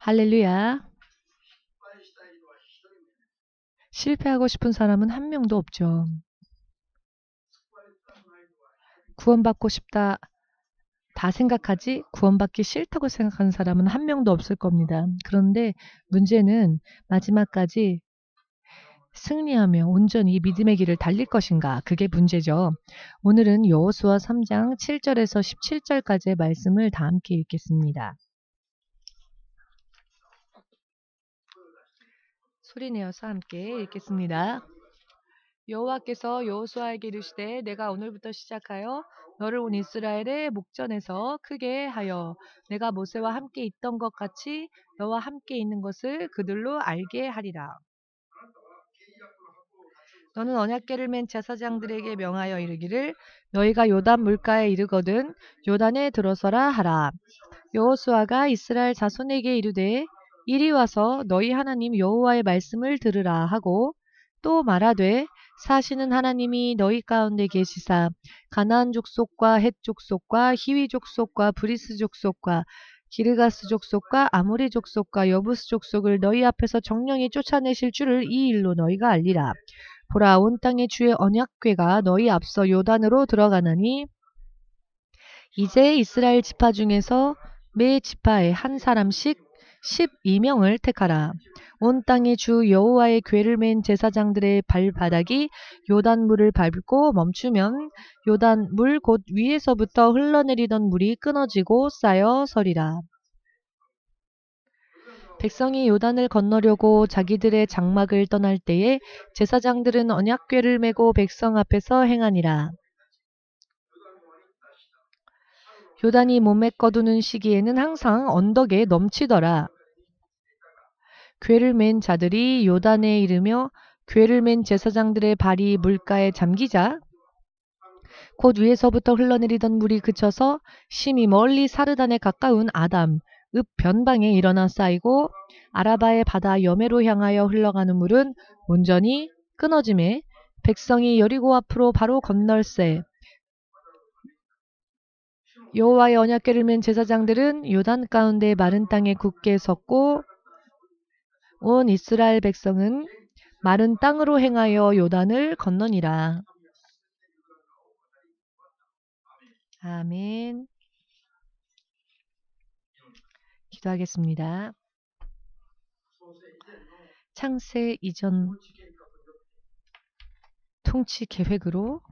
할렐루야. 실패하고 싶은 사람은 한 명도 없죠. 구원받고 싶다 다 생각하지 구원받기 싫다고 생각하는 사람은 한 명도 없을 겁니다. 그런데 문제는 마지막까지 승리하며 온전히 믿음의 길을 달릴 것인가, 그게 문제죠. 오늘은 여호수아 3장 7절에서 17절까지의 말씀을 다 함께 읽겠습니다. 소리내어서 함께 읽겠습니다. 여호와께서 여호수아에게 이르시되 내가 오늘부터 시작하여 너를 온 이스라엘의 목전에서 크게 하여 내가 모세와 함께 있던 것 같이 너와 함께 있는 것을 그들로 알게 하리라. 너는 언약궤를 맨 제사장들에게 명하여 이르기를 너희가 요단 물가에 이르거든 요단에 들어서라 하라. 여호수아가 이스라엘 자손에게 이르되 이리 와서 너희 하나님 여호와의 말씀을 들으라 하고 또 말하되 사시는 하나님이 너희 가운데 계시사 가나안 족속과 헷 족속과 히위 족속과 브리스 족속과 기르가스 족속과 아모리 족속과 여부스 족속을 너희 앞에서 정령이 쫓아내실 줄을 이 일로 너희가 알리라. 보라, 온 땅의 주의 언약궤가 너희 앞서 요단으로 들어가나니 이제 이스라엘 지파 중에서 매 지파에 한 사람씩 12명을 택하라. 온 땅의 주 여호와의 궤를 맨 제사장들의 발바닥이 요단물을 밟고 멈추면 요단물 곧 위에서부터 흘러내리던 물이 끊어지고 쌓여 서리라. 백성이 요단을 건너려고 자기들의 장막을 떠날 때에 제사장들은 언약궤를 메고 백성 앞에서 행하니라. 요단이 몸에 거두는 시기에는 항상 언덕에 넘치더라. 궤를 맨 자들이 요단에 이르며 궤를 맨 제사장들의 발이 물가에 잠기자 곧 위에서부터 흘러내리던 물이 그쳐서 심히 멀리 사르단에 가까운 아담, 읍 변방에 일어나 쌓이고 아라바의 바다 여매로 향하여 흘러가는 물은 온전히 끊어짐에 백성이 여리고 앞으로 바로 건널세. 여호와의 언약궤를 맨 제사장들은 요단 가운데 마른 땅에 굳게 섰고 온 이스라엘 백성은 마른 땅으로 행하여 요단을 건너니라. 아멘. 기도하겠습니다. 창세 이전 통치 계획으로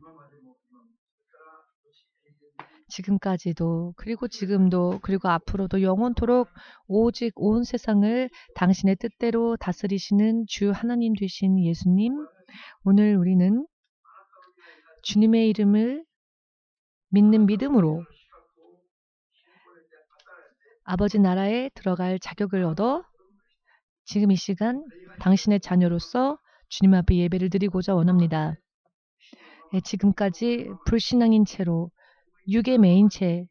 지금까지도 그리고 지금도 그리고 앞으로도 영원토록 오직 온 세상을 당신의 뜻대로 다스리시는 주 하나님 되신 예수님, 오늘 우리는 주님의 이름을 믿는 믿음으로 아버지 나라에 들어갈 자격을 얻어 지금 이 시간 당신의 자녀로서 주님 앞에 예배를 드리고자 원합니다. 지금까지 불신앙인 채로 육의 매인 채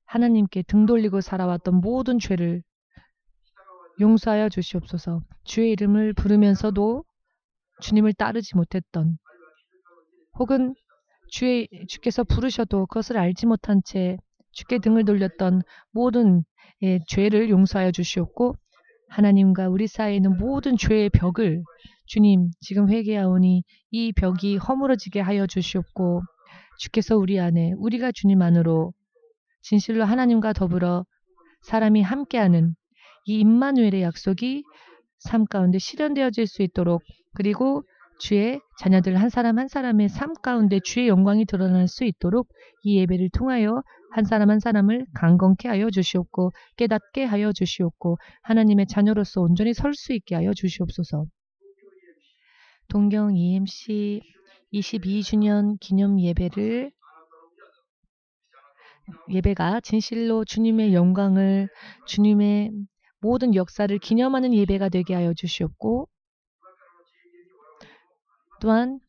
하나님께 등 돌리고 살아왔던 모든 죄를 용서하여 주시옵소서. 주의 이름을 부르면서도 주님을 따르지 못했던 혹은 주께서 부르셔도 그것을 알지 못한 채 주께 등을 돌렸던 모든 죄를 용서하여 주시옵고 하나님과 우리 사이에 있는 모든 죄의 벽을 주님 지금 회개하오니 이 벽이 허물어지게 하여 주시옵고 주께서 우리 안에 우리가 주님 안으로 진실로 하나님과 더불어 사람이 함께하는 이 임마누엘의 약속이 삶 가운데 실현되어질 수 있도록 그리고 주의 자녀들 한 사람 한 사람의 삶 가운데 주의 영광이 드러날 수 있도록 이 예배를 통하여 한 사람 한 사람을 강건케 하여 주시옵고 깨닫게 하여 주시옵고 하나님의 자녀로서 온전히 설 수 있게 하여 주시옵소서. 동경 EMC 22주년 기념 예배가 진실로 주님의 영광을 주님의 모든 역사를 기념하는 예배가 되게 하여 주시옵고 또한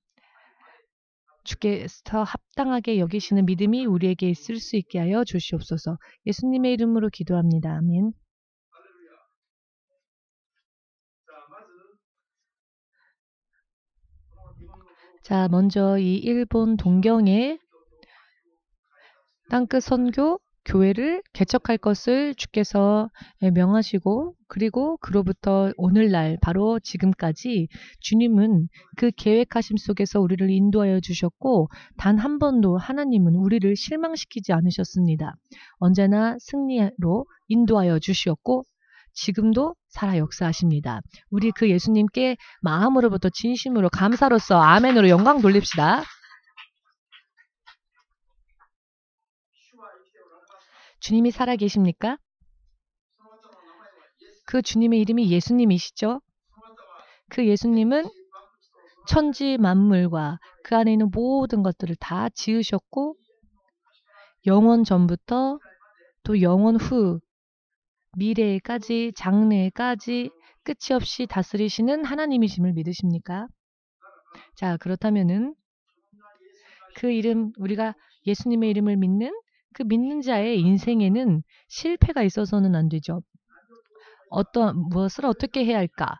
주께서 합당하게 여기시는 믿음이 우리에게 있을 수 있게 하여 주시옵소서. 예수님의 이름으로 기도합니다. 아멘. 자, 먼저 이 일본 동경의 땅끝 선교 교회를 개척할 것을 주께서 명하시고 그리고 그로부터 오늘날 바로 지금까지 주님은 그 계획하심 속에서 우리를 인도하여 주셨고 단 한 번도 하나님은 우리를 실망시키지 않으셨습니다. 언제나 승리로 인도하여 주시었고 지금도 살아 역사하십니다. 우리 그 예수님께 마음으로부터 진심으로 감사로서 아멘으로 영광 돌립시다. 주님이 살아계십니까? 그 주님의 이름이 예수님이시죠? 그 예수님은 천지 만물과 그 안에 있는 모든 것들을 다 지으셨고 영원 전부터 또 영원 후 미래에까지 장래에까지 끝이 없이 다스리시는 하나님이심을 믿으십니까? 자, 그렇다면은 그 이름, 우리가 예수님의 이름을 믿는 그 믿는 자의 인생에는 실패가 있어서는 안 되죠. 무엇을 어떻게 해야 할까?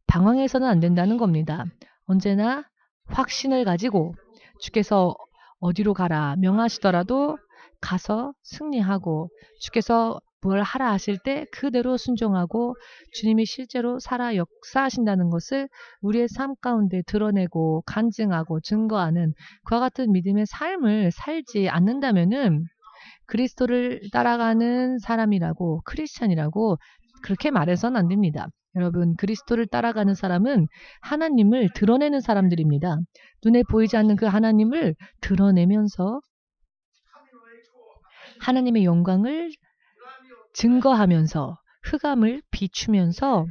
방황해서는 안 된다는 겁니다. 언제나 확신을 가지고 주께서 어디로 가라 명하시더라도 가서 승리하고 주께서 뭘 하라 하실 때 그대로 순종하고 주님이 실제로 살아 역사하신다는 것을 우리의 삶 가운데 드러내고 간증하고 증거하는 그와 같은 믿음의 삶을 살지 않는다면은 그리스도를 따라가는 사람이라고 크리스찬이라고 그렇게 말해서는 안 됩니다. 여러분, 그리스도를 따라가는 사람은 하나님을 드러내는 사람들입니다. 눈에 보이지 않는 그 하나님을 드러내면서 하나님의 영광을 증거하면서 흑암을 비추면서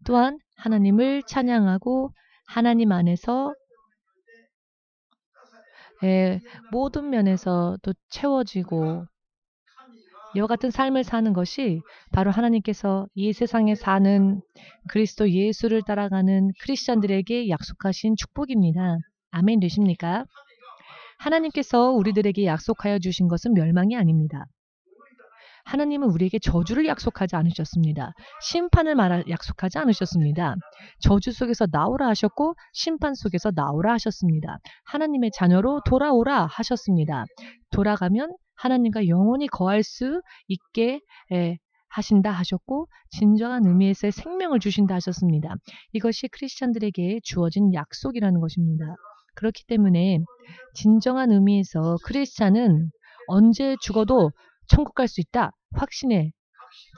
또한 하나님을 찬양하고 하나님 안에서 모든 면에서 또 채워지고 이와 같은 삶을 사는 것이 바로 하나님께서 이 세상에 사는 그리스도 예수를 따라가는 크리스찬들에게 약속하신 축복입니다. 아멘 되십니까? 하나님께서 우리들에게 약속하여 주신 것은 멸망이 아닙니다. 하나님은 우리에게 저주를 약속하지 않으셨습니다. 심판을 약속하지 않으셨습니다. 저주 속에서 나오라 하셨고 심판 속에서 나오라 하셨습니다. 하나님의 자녀로 돌아오라 하셨습니다. 돌아가면 하나님과 영원히 거할 수 있게 하신다 하셨고 진정한 의미에서의 생명을 주신다 하셨습니다. 이것이 크리스찬들에게 주어진 약속이라는 것입니다. 그렇기 때문에 진정한 의미에서 크리스찬은 언제 죽어도 천국 갈 수 있다. 확신에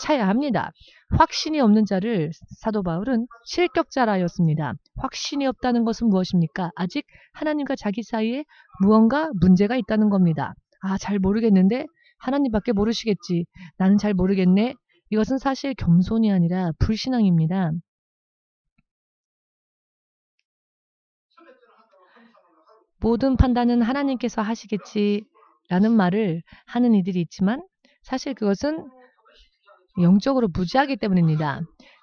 차야 합니다. 확신이 없는 자를 사도 바울은 실격자라였습니다. 확신이 없다는 것은 무엇입니까? 아직 하나님과 자기 사이에 무언가 문제가 있다는 겁니다. 아, 잘 모르겠는데 하나님밖에 모르시겠지. 나는 잘 모르겠네. 이것은 사실 겸손이 아니라 불신앙입니다. 모든 판단은 하나님께서 하시겠지라는 말을 하는 이들이 있지만 사실 그것은 영적으로 무지하기 때문입니다.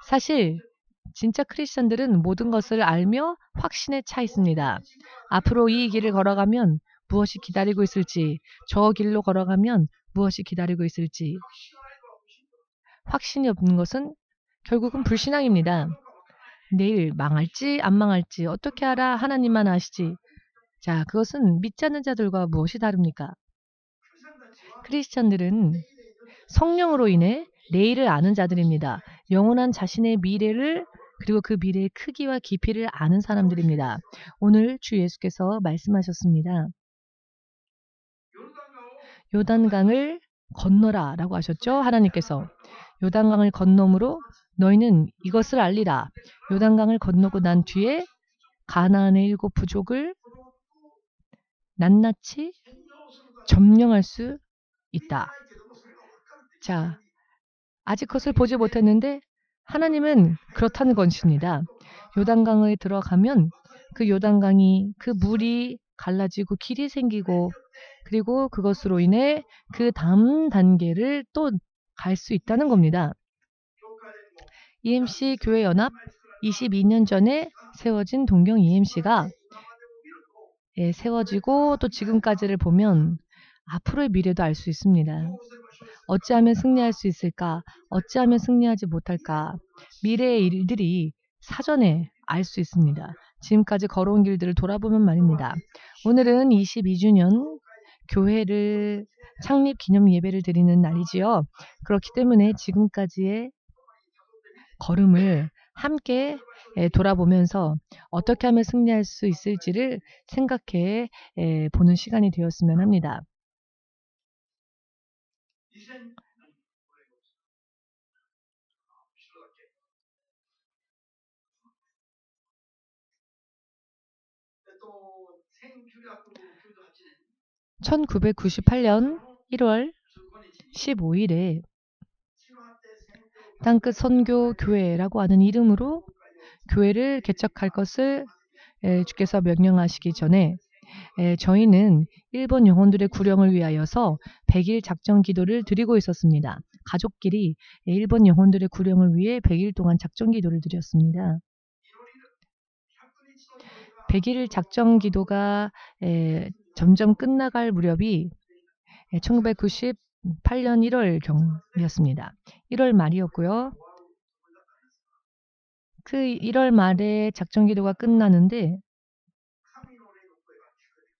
사실 진짜 크리스천들은 모든 것을 알며 확신에 차 있습니다. 앞으로 이 길을 걸어가면 무엇이 기다리고 있을지, 저 길로 걸어가면 무엇이 기다리고 있을지. 확신이 없는 것은 결국은 불신앙입니다. 내일 망할지 안 망할지 어떻게 알아? 하나님만 아시지. 자, 그것은 믿지 않는 자들과 무엇이 다릅니까? 크리스천들은 성령으로 인해 내일을 아는 자들입니다. 영원한 자신의 미래를 그리고 그 미래의 크기와 깊이를 아는 사람들입니다. 오늘 주 예수께서 말씀하셨습니다. 요단강을 건너라 라고 하셨죠. 하나님께서 요단강을 건너므로 너희는 이것을 알리라. 요단강을 건너고 난 뒤에 가나안의 7 부족을 낱낱이 점령할 수 있다. 자, 아직 그것을 보지 못했는데 하나님은 그렇다는 것입니다. 요단강에 들어가면 그 요단강이 그 물이 갈라지고 길이 생기고 그리고 그것으로 인해 그 다음 단계를 또 갈 수 있다는 겁니다. EMC 교회연합 22년 전에 세워진 동경 EMC가 세워지고 또 지금까지를 보면 앞으로의 미래도 알 수 있습니다. 어찌하면 승리할 수 있을까? 어찌하면 승리하지 못할까? 미래의 일들이 사전에 알 수 있습니다. 지금까지 걸어온 길들을 돌아보면 말입니다. 오늘은 22주년 교회를 창립 기념 예배를 드리는 날이지요. 그렇기 때문에 지금까지의 걸음을 함께 돌아보면서 어떻게 하면 승리할 수 있을지를 생각해 보는 시간이 되었으면 합니다. (1998년 1월 15일에) 땅끝 선교교회라고 하는 이름으로 교회를 개척할 것을 주께서 명령하시기 전에 저희는 일본 영혼들의 구령을 위하여서 100일 작정 기도를 드리고 있었습니다. 가족끼리 일본 영혼들의 구령을 위해 100일 동안 작정 기도를 드렸습니다. 100일 작정 기도가 점점 끝나갈 무렵이 1998년 1월경이었습니다. 1월 말이었고요. 그 1월 말에 작정 기도가 끝나는데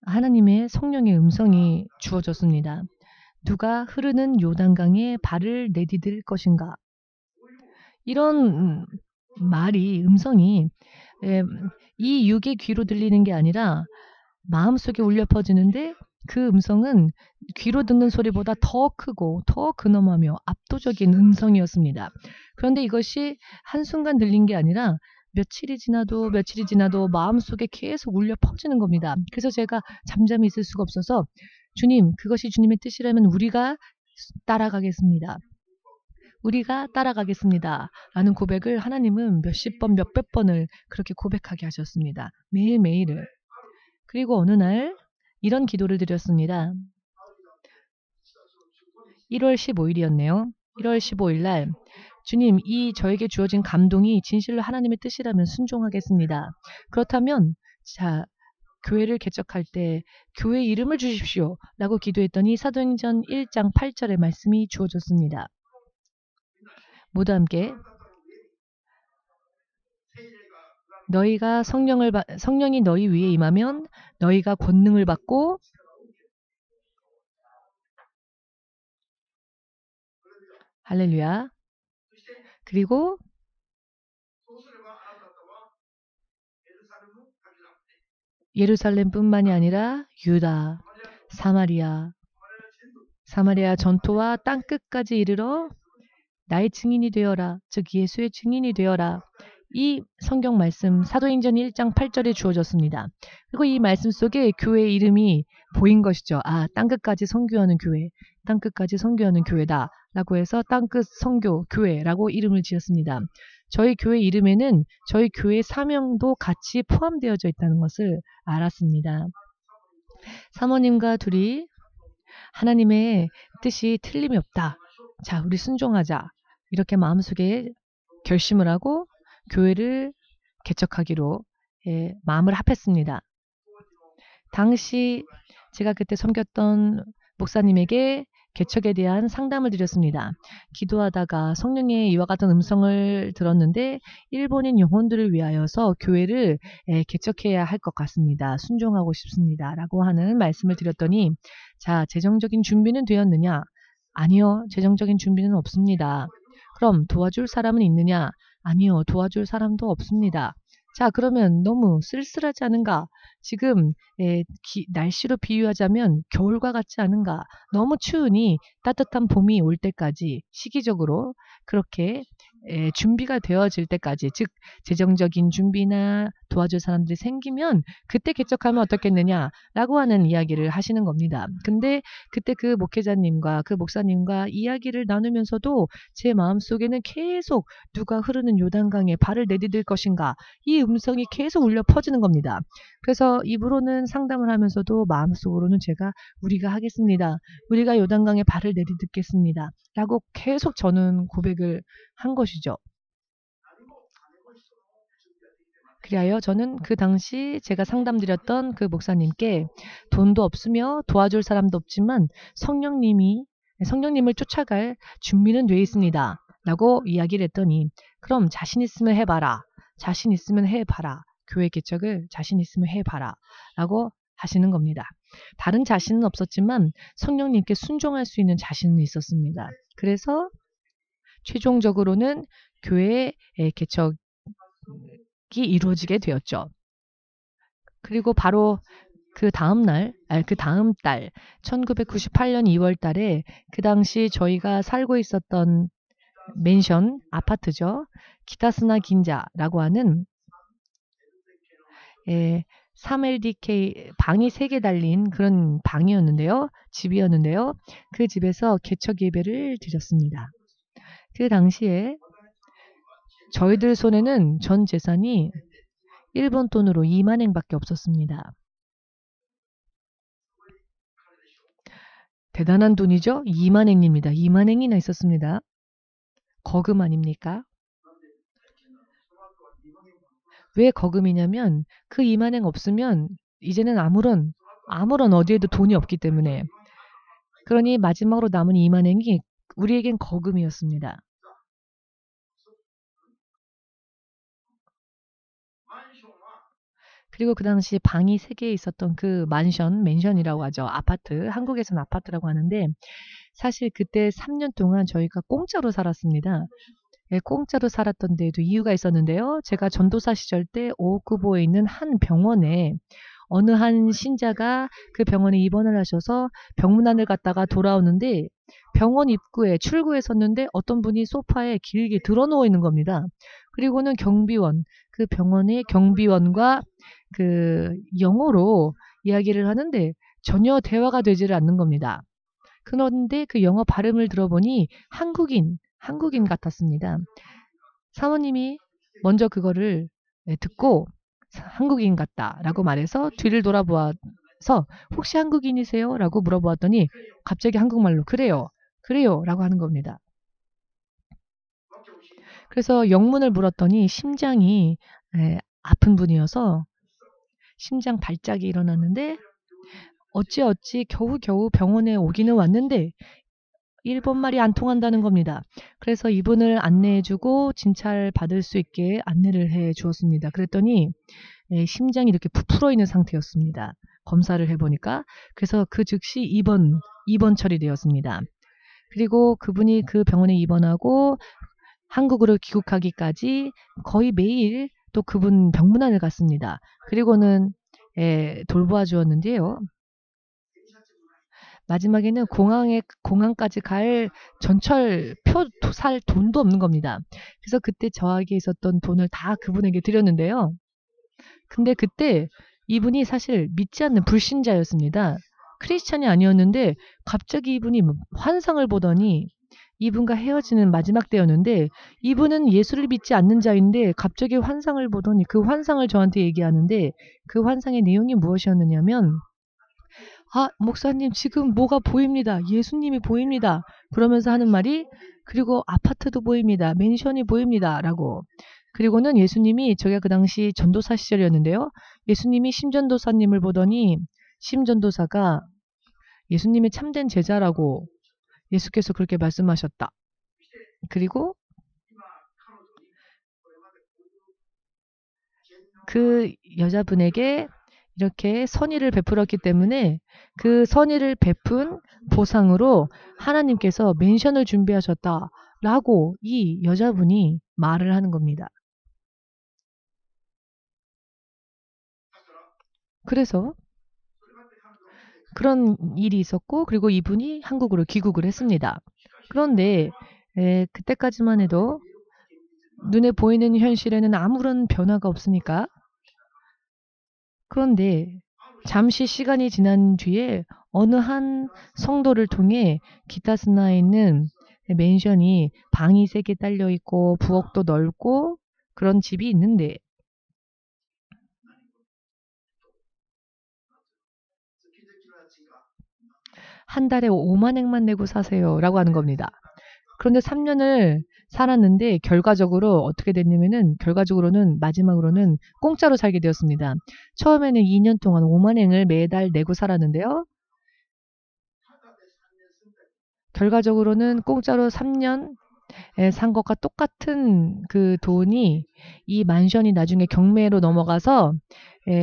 하나님의 성령의 음성이 주어졌습니다. 누가 흐르는 요단강에 발을 내디딜 것인가? 이런 말이 음성이 이 육의 귀로 들리는 게 아니라 마음속에 울려 퍼지는데 그 음성은 귀로 듣는 소리보다 더 크고 더 근엄하며 압도적인 음성이었습니다. 그런데 이것이 한순간 들린 게 아니라 며칠이 지나도 마음속에 계속 울려 퍼지는 겁니다. 그래서 제가 잠잠히 있을 수가 없어서 주님, 그것이 주님의 뜻이라면 우리가 따라가겠습니다. 우리가 따라가겠습니다. 라는 고백을 하나님은 몇십 번, 몇백 번을 그렇게 고백하게 하셨습니다. 매일매일을. 그리고 어느 날 이런 기도를 드렸습니다. 1월 15일이었네요. 1월 15일 날 주님, 이 저에게 주어진 감동이 진실로 하나님의 뜻이라면 순종하겠습니다. 그렇다면 자, 교회를 개척할 때 교회 이름을 주십시오. 라고 기도했더니 사도행전 1장 8절의 말씀이 주어졌습니다. 모두 함께 너희가 성령이 너희 위에 임하면 너희가 권능을 받고 할렐루야. 그리고 예루살렘뿐만이 아니라 유다, 사마리아 전토와 땅끝까지 이르러 나의 증인이 되어라. 즉 예수의 증인이 되어라. 이 성경 말씀 사도행전 1장 8절에 주어졌습니다. 그리고 이 말씀 속에 교회 이름이 보인 것이죠. 아, 땅끝까지 선교하는 교회, 땅끝까지 선교하는 교회다 라고 해서 땅끝 선교 교회라고 이름을 지었습니다. 저희 교회 이름에는 저희 교회 사명도 같이 포함되어져 있다는 것을 알았습니다. 사모님과 둘이 하나님의 뜻이 틀림이 없다. 자, 우리 순종하자. 이렇게 마음속에 결심을 하고 교회를 개척하기로 마음을 합했습니다. 당시 제가 그때 섬겼던 목사님에게 개척에 대한 상담을 드렸습니다. 기도하다가 성령의 이와 같은 음성을 들었는데 일본인 영혼들을 위하여서 교회를 개척해야 할 것 같습니다. 순종하고 싶습니다. 라고 하는 말씀을 드렸더니 자, 재정적인 준비는 되었느냐? 아니요. 재정적인 준비는 없습니다. 그럼 도와줄 사람은 있느냐? 아니요. 도와줄 사람도 없습니다. 자, 그러면 너무 쓸쓸하지 않은가? 지금 날씨로 비유하자면 겨울과 같지 않은가? 너무 추우니 따뜻한 봄이 올 때까지 시기적으로 그렇게 준비가 되어질 때까지, 즉 재정적인 준비나 도와줄 사람들이 생기면 그때 개척하면 어떻겠느냐라고 하는 이야기를 하시는 겁니다. 근데 그때 그 목회자님과 그 목사님과 이야기를 나누면서도 제 마음속에는 계속 누가 흐르는 요단강에 발을 내디딜 것인가, 이 음성이 계속 울려 퍼지는 겁니다. 그래서 입으로는 상담을 하면서도 마음속으로는 제가 우리가 하겠습니다. 우리가 요단강에 발을 내디딛겠습니다. 라고 계속 저는 고백을 한 것이죠. 그리하여 저는 그 당시 제가 상담드렸던 그 목사님께 돈도 없으며 도와줄 사람도 없지만 성령님을 쫓아갈 준비는 되어 있습니다. 라고 이야기를 했더니 그럼 자신 있으면 해봐라. 자신 있으면 해봐라. 교회 개척을 자신 있으면 해봐라. 라고 하시는 겁니다. 다른 자신은 없었지만 성령님께 순종할 수 있는 자신은 있었습니다. 그래서 최종적으로는 교회의 개척이 이루어지게 되었죠. 그리고 바로 그 다음 달 1998년 2월 달에 그 당시 저희가 살고 있었던 맨션 아파트죠. 기타스나 긴자라고 하는 3LDK 방이 3개 달린 그런 방이었는데요. 집이었는데요. 그 집에서 개척 예배를 드렸습니다. 그 당시에 저희들 손에는 전 재산이 일본 돈으로 2만엔밖에 없었습니다. 대단한 돈이죠? 2만엔입니다. 2만엔이나 있었습니다. 거금 아닙니까? 왜 거금이냐면 그 2만엔 없으면 이제는 아무런 어디에도 돈이 없기 때문에, 그러니 마지막으로 남은 2만엔이 우리에겐 거금이었습니다. 그리고 그 당시 방이 3개 있었던 그 맨션이라고 하죠. 아파트, 한국에서는 아파트라고 하는데, 사실 그때 3년 동안 저희가 공짜로 살았습니다. 공짜로 살았던 데에도 이유가 있었는데요. 제가 전도사 시절 때 오후쿠보에 있는 한 병원에 어느 한 신자가 그 병원에 입원을 하셔서 병문안을 갔다가 돌아오는데 병원 입구에 출구에 섰는데 어떤 분이 소파에 길게 드러누워 있는 겁니다. 그리고는 그 병원의 경비원과 그 영어로 이야기를 하는데 전혀 대화가 되지를 않는 겁니다. 그런데 그 영어 발음을 들어보니 한국인 같았습니다. 사모님이 먼저 그거를 듣고 한국인 같다라고 말해서 뒤를 돌아보아서 혹시 한국인이세요? 라고 물어보았더니 갑자기 한국말로 그래요 라고 하는 겁니다. 그래서 영문을 물었더니 심장이 아픈 분이어서 심장 발작이 일어났는데 어찌 겨우겨우 병원에 오기는 왔는데 일본말이 안 통한다는 겁니다. 그래서 이분을 안내해주고 진찰 받을 수 있게 안내를 해 주었습니다. 그랬더니 심장이 이렇게 부풀어 있는 상태였습니다. 검사를 해보니까. 그래서 그 즉시 입원 처리되었습니다. 그리고 그분이 그 병원에 입원하고 한국으로 귀국하기까지 거의 매일 또 그분 병문안을 갔습니다. 그리고는 돌보아 주었는데요. 마지막에는 공항까지 갈 전철표 살 돈도 없는 겁니다. 그래서 그때 저에게 있었던 돈을 다 그분에게 드렸는데요. 근데 그때 이분이 사실 믿지 않는 불신자였습니다. 크리스찬이 아니었는데 갑자기 이분이 환상을 보더니 이분과 헤어지는 마지막 때였는데 이분은 예수를 믿지 않는 자인데 갑자기 환상을 보더니 그 환상을 저한테 얘기하는데 그 환상의 내용이 무엇이었느냐면 목사님 지금 뭐가 보입니다. 예수님이 보입니다. 그러면서 하는 말이 그리고 아파트도 보입니다. 맨션이 보입니다. 라고. 그리고는 예수님이 저희가 그 당시 전도사 시절이었는데요. 예수님이 심전도사님을 보더니 심전도사가 예수님의 참된 제자라고 예수께서 그렇게 말씀하셨다. 그리고 그 여자분에게 이렇게 선의를 베풀었기 때문에 그 선의를 베푼 보상으로 하나님께서 맨션을 준비하셨다라고 이 여자분이 말을 하는 겁니다. 그래서 그런 일이 있었고 그리고 이분이 한국으로 귀국을 했습니다. 그런데 그때까지만 해도 눈에 보이는 현실에는 아무런 변화가 없으니까 그런데 잠시 시간이 지난 뒤에 어느 한 성도를 통해 기타스나에 있는 맨션이 방이 3개 딸려 있고 부엌도 넓고 그런 집이 있는데 한 달에 5만엔만 내고 사세요 라고 하는 겁니다. 그런데 3년을 살았는데 결과적으로는 마지막으로는 공짜로 살게 되었습니다. 처음에는 2년 동안 5만엔을 매달 내고 살았는데요. 결과적으로는 공짜로 3년 산 것과 똑같은 그 돈이 이 만션이 나중에 경매로 넘어가서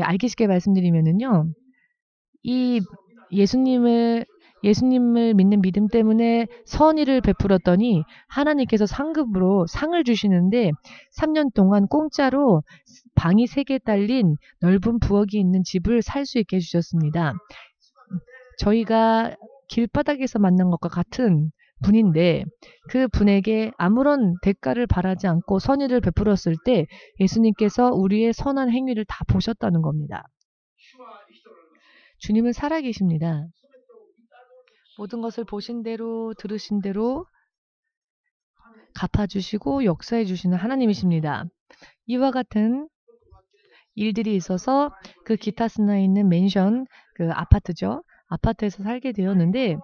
알기 쉽게 말씀드리면은요. 이 예수님을 믿는 믿음 때문에 선의를 베풀었더니 하나님께서 상급으로 상을 주시는데 3년 동안 공짜로 방이 3개 딸린 넓은 부엌이 있는 집을 살 수 있게 해주셨습니다. 저희가 길바닥에서 만난 것과 같은 분인데 그 분에게 아무런 대가를 바라지 않고 선의를 베풀었을 때 예수님께서 우리의 선한 행위를 다 보셨다는 겁니다. 주님은 살아계십니다. 모든 것을 보신 대로 들으신 대로 갚아주시고 역사해 주시는 하나님이십니다. 이와 같은 일들이 있어서 그 기타스나에 있는 맨션, 그 아파트죠. 아파트에서 살게 되었는데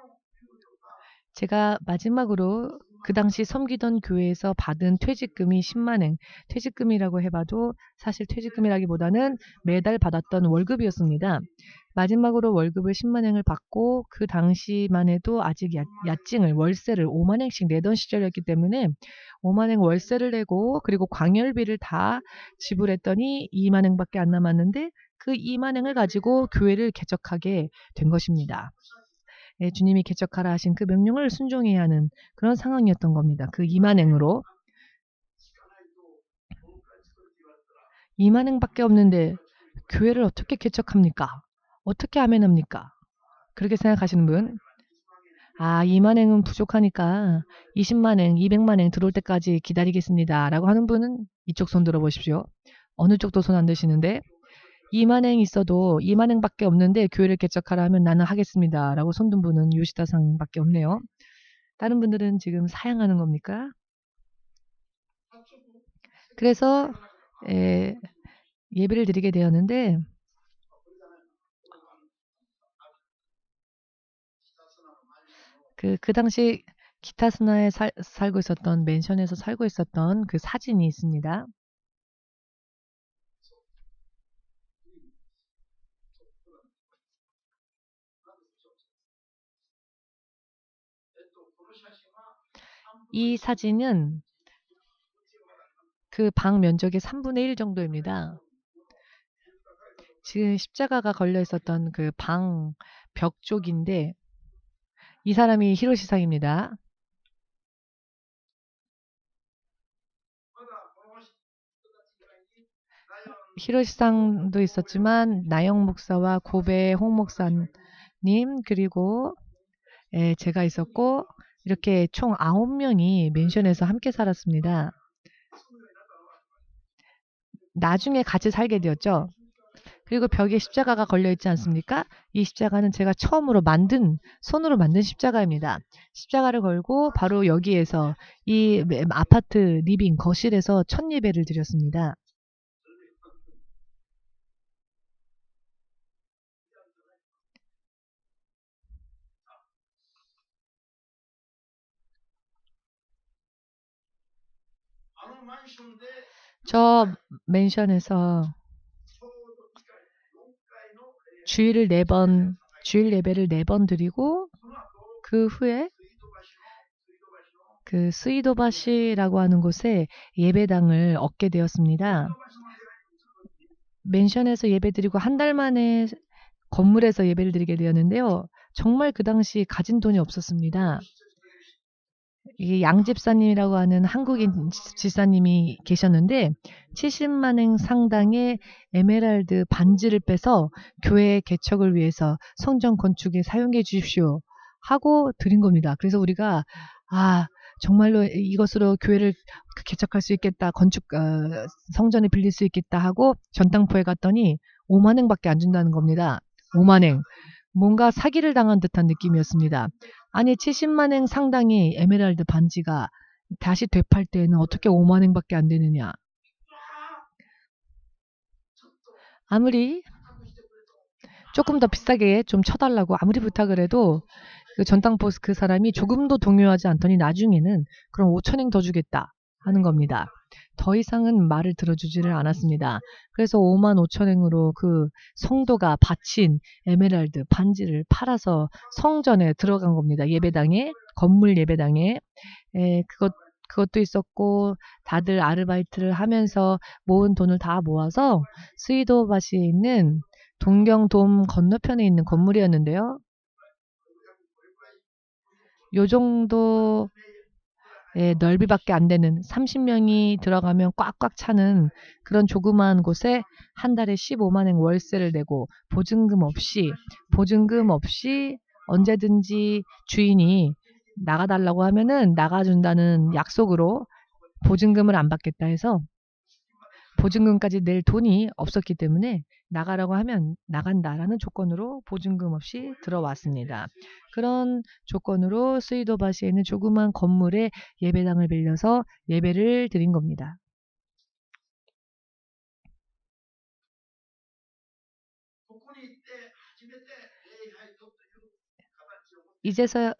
제가 마지막으로 그 당시 섬기던 교회에서 받은 퇴직금이 10만엔, 퇴직금이라고 해봐도 사실 퇴직금이라기보다는 매달 받았던 월급이었습니다. 마지막으로 월급을 10만엔을 받고 그 당시만 해도 아직 야증을 월세를 5만엔씩 내던 시절이었기 때문에 5만엔 월세를 내고 그리고 광열비를 다 지불했더니 2만엔밖에 안 남았는데 그 2만엔을 가지고 교회를 개척하게 된 것입니다. 주님이 개척하라 하신 그 명령을 순종해야 하는 그런 상황이었던 겁니다. 그 2만행으로 2만행밖에 없는데 교회를 어떻게 개척합니까? 어떻게 아멘합니까? 그렇게 생각하시는 분, 2만행은 부족하니까 20만행, 200만행 들어올 때까지 기다리겠습니다. 라고 하는 분은 이쪽 손 들어보십시오. 어느 쪽도 손 안 드시는데 2만행 있어도 2만행밖에 없는데 교회를 개척하라 하면 나는 하겠습니다. 라고 손든 분은 요시다상밖에 없네요. 다른 분들은 지금 사양하는 겁니까? 그래서 예배를 드리게 되었는데 그 당시 기타스나에 살고 있었던 맨션에서 살고 있었던 그 사진이 있습니다. 이 사진은 그 방 면적의 3분의 1 정도입니다. 지금 십자가가 걸려 있었던 그 방 벽 쪽인데 이 사람이 히로시상입니다. 히로시상도 있었지만 나영 목사와 고베 홍 목사님 그리고 제가 있었고 이렇게 총 9명이 맨션에서 함께 살았습니다. 나중에 같이 살게 되었죠. 그리고 벽에 십자가가 걸려있지 않습니까? 이 십자가는 제가 처음으로 손으로 만든 십자가입니다. 십자가를 걸고 바로 여기에서 이 아파트 리빙 거실에서 첫 예배를 드렸습니다. 저 맨션에서 주일 예배를 4번 드리고 그 후에 그 스이도바시라고 하는 곳에 예배당을 얻게 되었습니다. 맨션에서 예배 드리고 한 달 만에 건물에서 예배를 드리게 되었는데요. 정말 그 당시 가진 돈이 없었습니다. 이게 양집사님이라고 하는 한국인 집사님이 계셨는데 70만엔 상당의 에메랄드 반지를 빼서 교회 개척을 위해서 성전 건축에 사용해 주십시오 하고 드린 겁니다. 그래서 우리가 정말로 이것으로 교회를 개척할 수 있겠다, 성전을 빌릴 수 있겠다 하고 전당포에 갔더니 5만엔밖에 안 준다는 겁니다. 5만엔. 뭔가 사기를 당한 듯한 느낌이었습니다. 아니 70만엔 상당의 에메랄드 반지가 다시 되팔 때에는 어떻게 5만엔밖에 안 되느냐. 아무리 조금 더 비싸게 좀 쳐달라고 아무리 부탁을 해도 그 전당포 그 사람이 조금도 동요하지 않더니 나중에는 그럼 5천엔 더 주겠다 하는 겁니다. 더 이상은 말을 들어주지를 않았습니다. 그래서 5만 5천엔으로 그 성도가 바친 에메랄드 반지를 팔아서 성전에 들어간 겁니다. 예배당에, 건물 예배당에. 그것도 있었고 다들 아르바이트를 하면서 모은 돈을 다 모아서 스위도바시에 있는 동경돔 건너편에 있는 건물이었는데요. 요 정도 넓이밖에 안 되는 30명이 들어가면 꽉꽉 차는 그런 조그마한 곳에 한 달에 15만 원 월세를 내고 보증금 없이 언제든지 주인이 나가달라고 하면은 나가준다는 약속으로 보증금을 안 받겠다 해서 보증금까지 낼 돈이 없었기 때문에 나가라고 하면 나간다라는 조건으로 보증금 없이 들어왔습니다. 그런 조건으로 스이도바시에 있는 조그만 건물에 예배당을 빌려서 예배를 드린 겁니다. 이제서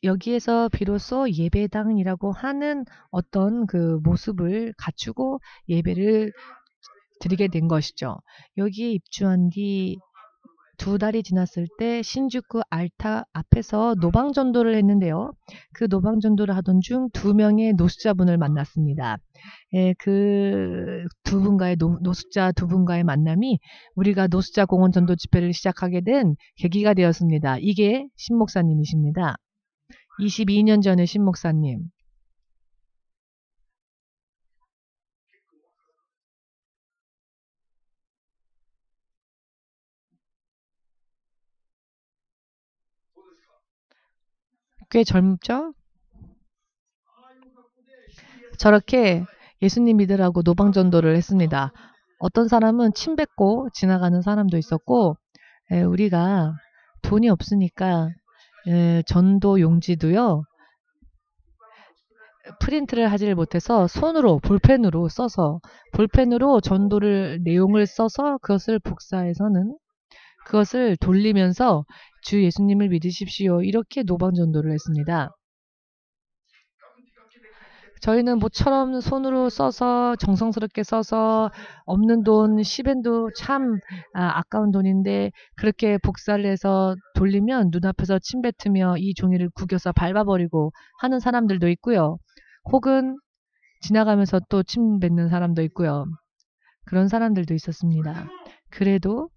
여기에서 비로소 예배당이라고 하는 어떤 그 모습을 갖추고 예배를 드리게 된 것이죠. 여기에 입주한 뒤 2달이 지났을 때 신주쿠 알타 앞에서 노방전도를 했는데요. 그 노방전도를 하던 중 2명의 노숙자분을 만났습니다. 그 두 분과의 노숙자 2분과의 만남이 우리가 노숙자 공원 전도 집회를 시작하게 된 계기가 되었습니다. 이게 신목사님이십니다. 22년 전에 신목사님. 꽤 젊죠? 저렇게 예수님 믿으라고 노방전도를 했습니다. 어떤 사람은 침 뱉고 지나가는 사람도 있었고, 우리가 돈이 없으니까 전도 용지도요, 프린트를 하지를 못해서 손으로 볼펜으로 전도를 내용을 써서 그것을 복사해서는 그것을 돌리면서 주 예수님을 믿으십시오. 이렇게 노방전도를 했습니다. 저희는 모처럼 손으로 써서 정성스럽게 써서 없는 돈 10엔도 참 아까운 돈인데 그렇게 복사를 해서 돌리면 눈앞에서 침 뱉으며 이 종이를 구겨서 밟아버리고 하는 사람들도 있고요. 혹은 지나가면서 또 침 뱉는 사람도 있고요. 그런 사람들도 있었습니다. 그래도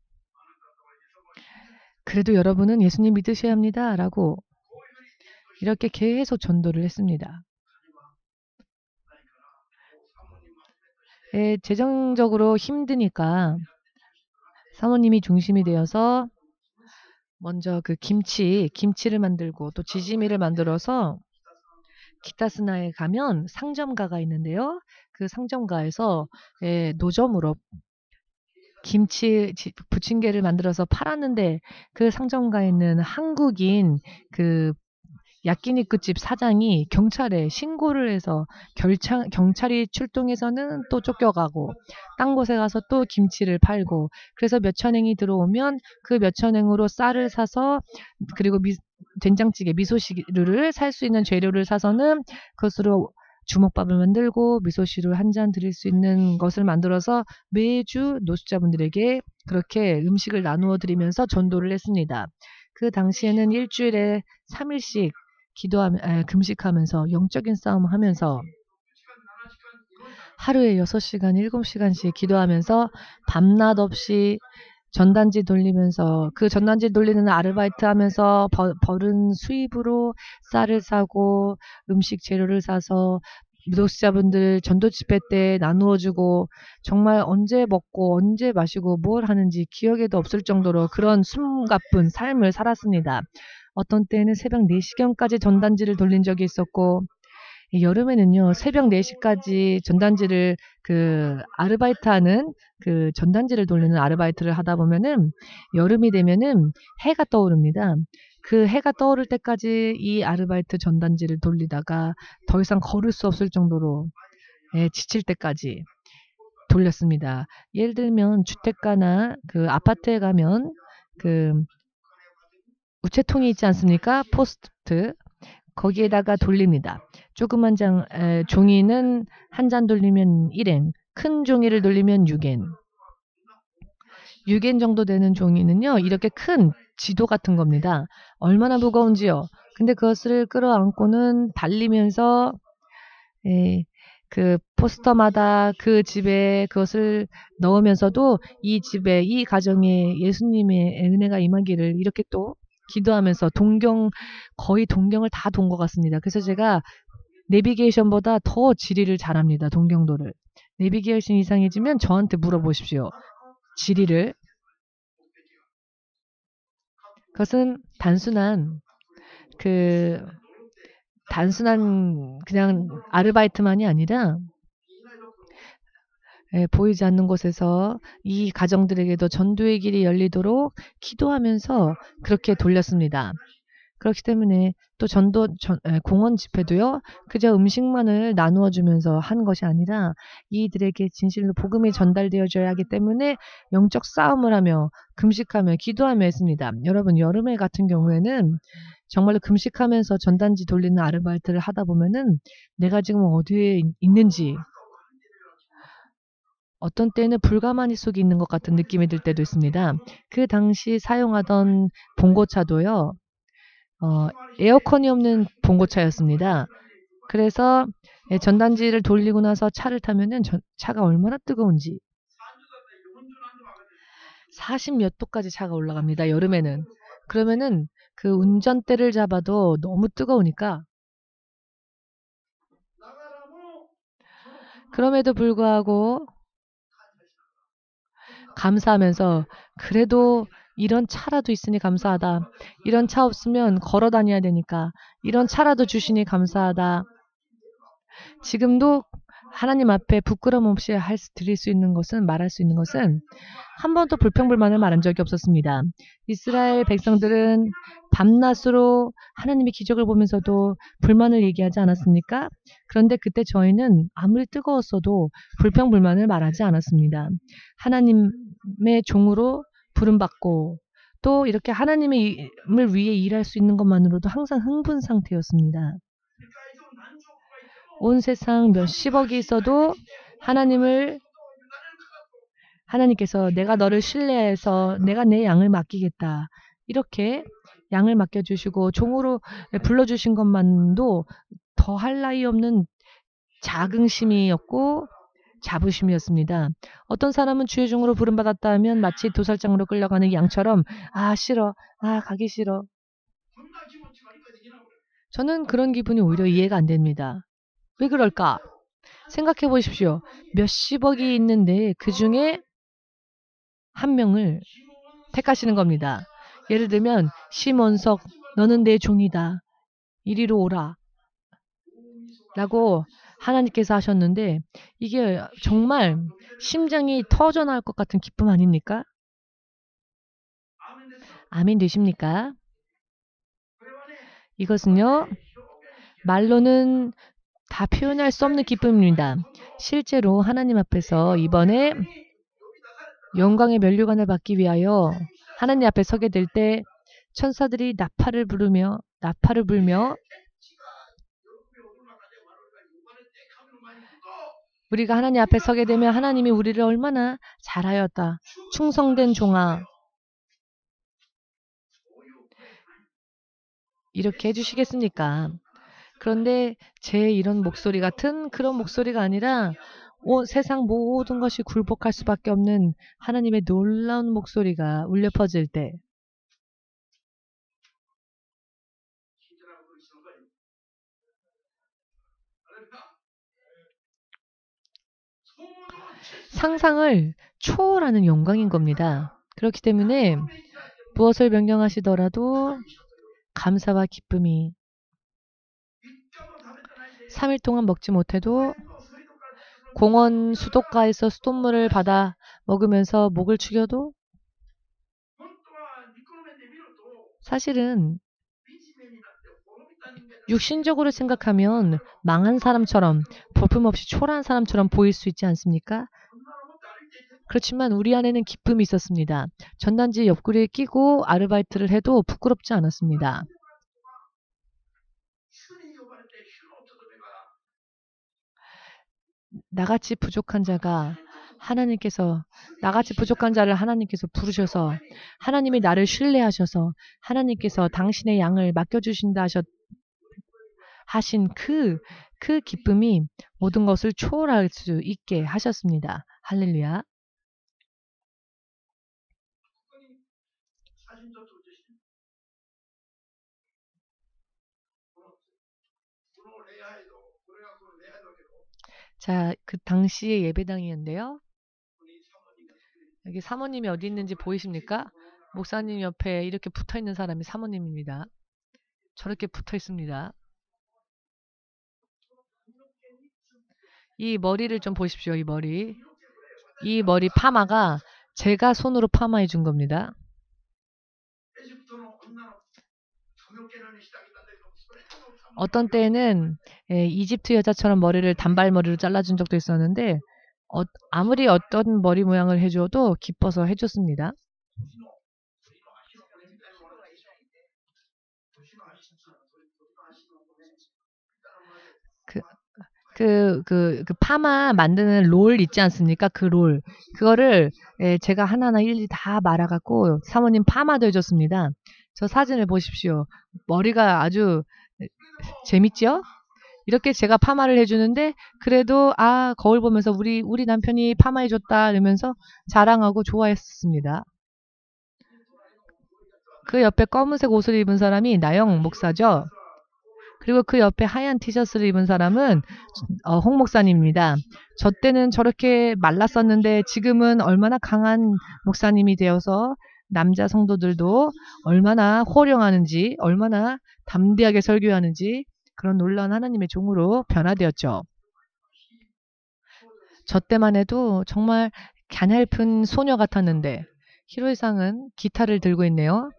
여러분은 예수님 믿으셔야 합니다. 라고 이렇게 계속 전도를 했습니다. 재정적으로 힘드니까 사모님이 중심이 되어서 먼저 그 김치를 만들고 또 지짐이를 만들어서 기타스나에 가면 상점가가 있는데요. 그 상점가에서 노점으로 김치 부침개를 만들어서 팔았는데 그 상점가에 있는 한국인 그 야끼니쿠집 사장이 경찰에 신고를 해서 경찰이 출동해서는 또 쫓겨가고 딴 곳에 가서 또 김치를 팔고 그래서 몇천행이 들어오면 그 몇천행으로 쌀을 사서 그리고 된장찌개 미소시루를 살 수 있는 재료를 사서는 그것으로 주먹밥을 만들고 미소시루 한 잔 드릴 수 있는 것을 만들어서 매주 노숙자분들에게 그렇게 음식을 나누어 드리면서 전도를 했습니다. 그 당시에는 일주일에 3일씩 금식하면서 영적인 싸움을 하면서 하루에 6시간, 7시간씩 기도하면서 밤낮 없이 전단지 돌리면서 그 전단지 돌리는 아르바이트 하면서 벌은 수입으로 쌀을 사고 음식 재료를 사서 노숙자분들 전도 집회 때 나누어주고 정말 언제 먹고 언제 마시고 뭘 하는지 기억에도 없을 정도로 그런 숨가쁜 삶을 살았습니다. 어떤 때는 새벽 4시경까지 전단지를 돌린 적이 있었고 여름에는요 새벽 4시까지 전단지를 아르바이트하는 그 전단지를 돌리는 아르바이트를 하다 보면은 여름이 되면은 해가 떠오릅니다. 그 해가 떠오를 때까지 이 아르바이트 전단지를 돌리다가 더 이상 걸을 수 없을 정도로 지칠 때까지 돌렸습니다. 예를 들면 주택가나 그 아파트에 가면 그 우체통이 있지 않습니까? 포스트 거기에다가 돌립니다. 조그만 종이는 한 잔 돌리면 1엔, 큰 종이를 돌리면 6엔. 6엔 정도 되는 종이는요. 이렇게 큰 지도 같은 겁니다. 얼마나 무거운지요. 근데 그것을 끌어안고는 달리면서 그 포스터마다 그 집에 그것을 넣으면서도 이 집에 이 가정에 예수님의 은혜가 임하기를 이렇게 또 기도하면서 거의 동경을 다 돈 것 같습니다. 그래서 제가 내비게이션보다 더 지리를 잘합니다. 동경도를. 내비게이션 이상해지면 저한테 물어보십시오. 지리를. 그것은 단순한 그냥 아르바이트만이 아니라 보이지 않는 곳에서 이 가정들에게도 전도의 길이 열리도록 기도하면서 그렇게 돌렸습니다. 그렇기 때문에 또 공원 집회도요, 그저 음식만을 나누어 주면서 한 것이 아니라 이들에게 진실로 복음이 전달되어져야 하기 때문에 영적 싸움을 하며 금식하며 기도하며 했습니다. 여러분, 여름에 같은 경우에는 정말로 금식하면서 전단지 돌리는 아르바이트를 하다 보면은 내가 지금 어디에 있는지, 어떤 때는 불가마니 속에 있는 것 같은 느낌이 들 때도 있습니다. 그 당시 사용하던 봉고차도요, 에어컨이 없는 봉고차였습니다. 그래서 전단지를 돌리고 나서 차를 타면은 차가 얼마나 뜨거운지 40몇 도까지 차가 올라갑니다. 여름에는. 그러면은 그 운전대를 잡아도 너무 뜨거우니까 그럼에도 불구하고 감사하면서 그래도 이런 차라도 있으니 감사하다. 이런 차 없으면 걸어 다녀야 되니까 이런 차라도 주시니 감사하다. 지금도 하나님 앞에 부끄럼 없이 말할 수 있는 것은 한 번도 불평불만을 말한 적이 없었습니다. 이스라엘 백성들은 밤낮으로 하나님의 기적을 보면서도 불만을 얘기하지 않았습니까? 그런데 그때 저희는 아무리 뜨거웠어도 불평불만을 말하지 않았습니다. 하나님의 종으로 부름받고 또 이렇게 하나님의 임을 위해 일할 수 있는 것만으로도 항상 흥분 상태였습니다. 온 세상 몇십억이 있어도 하나님께서 내가 너를 신뢰해서 내가 내 양을 맡기겠다. 이렇게 양을 맡겨주시고 종으로 불러주신 것만도 더할 나위 없는 자긍심이었고 자부심이었습니다. 어떤 사람은 주의 종으로 부름받았다 하면 마치 도살장으로 끌려가는 양처럼 싫어, 가기 싫어. 저는 그런 기분이 오히려 이해가 안 됩니다. 왜 그럴까? 생각해 보십시오. 몇십억이 있는데 그 중에 한 명을 택하시는 겁니다. 예를 들면 심원석 너는 내 종이다. 이리로 오라. 라고 하나님께서 하셨는데 이게 정말 심장이 터져 나올 것 같은 기쁨 아닙니까? 아멘 되십니까? 이것은요. 말로는 다 표현할 수 없는 기쁨입니다. 실제로 하나님 앞에서 이번에 영광의 면류관을 받기 위하여 하나님 앞에 서게 될 때 천사들이 나팔을 불며 우리가 하나님 앞에 서게 되면 하나님이 우리를 얼마나 잘하였다. 충성된 종아. 이렇게 해주시겠습니까? 그런데 제 이런 목소리 같은 그런 목소리가 아니라 세상 모든 것이 굴복할 수밖에 없는 하나님의 놀라운 목소리가 울려 퍼질 때 상상을 초월하는 영광인 겁니다. 그렇기 때문에 무엇을 명령하시더라도 감사와 기쁨이 3일 동안 먹지 못해도 공원 수도가에서 수돗물을 받아 먹으면서 목을 축여도 사실은 육신적으로 생각하면 망한 사람처럼 볼품없이 초라한 사람처럼 보일 수 있지 않습니까? 그렇지만 우리 안에는 기쁨이 있었습니다. 전단지 옆구리에 끼고 아르바이트를 해도 부끄럽지 않았습니다. 나같이 부족한 자를 하나님께서 부르셔서 하나님이 나를 신뢰하셔서 하나님께서 당신의 양을 맡겨주신다 하신 그 기쁨이 모든 것을 초월할 수 있게 하셨습니다. 할렐루야. 자, 그 당시의 예배당이었는데요. 여기 사모님이 어디 있는지 보이십니까? 목사님 옆에 이렇게 붙어 있는 사람이 사모님입니다. 저렇게 붙어 있습니다. 이 머리를 좀 보십시오. 이 머리 파마가 제가 손으로 파마해 준 겁니다. 어떤 때에는 이집트 여자처럼 머리를 단발머리로 잘라준 적도 있었는데 아무리 어떤 머리 모양을 해줘도 기뻐서 해줬습니다. 그 파마 만드는 롤 있지 않습니까? 그 롤. 그거를 제가 하나하나 일일이 다 말아갖고 사모님 파마도 해줬습니다. 저 사진을 보십시오. 머리가 아주 재밌죠? 이렇게 제가 파마를 해주는데 그래도 거울 보면서 우리 남편이 파마해줬다 이러면서 자랑하고 좋아했습니다. 그 옆에 검은색 옷을 입은 사람이 나영 목사죠. 그리고 그 옆에 하얀 티셔츠를 입은 사람은 홍 목사님입니다. 저 때는 저렇게 말랐었는데 지금은 얼마나 강한 목사님이 되어서 남자 성도들도 얼마나 호령하는지 얼마나 담대하게 설교하는지 그런 놀라운 하나님의 종으로 변화되었죠. 저 때만 해도 정말 가냘픈 소녀 같았는데 히로시상은 기타를 들고 있네요.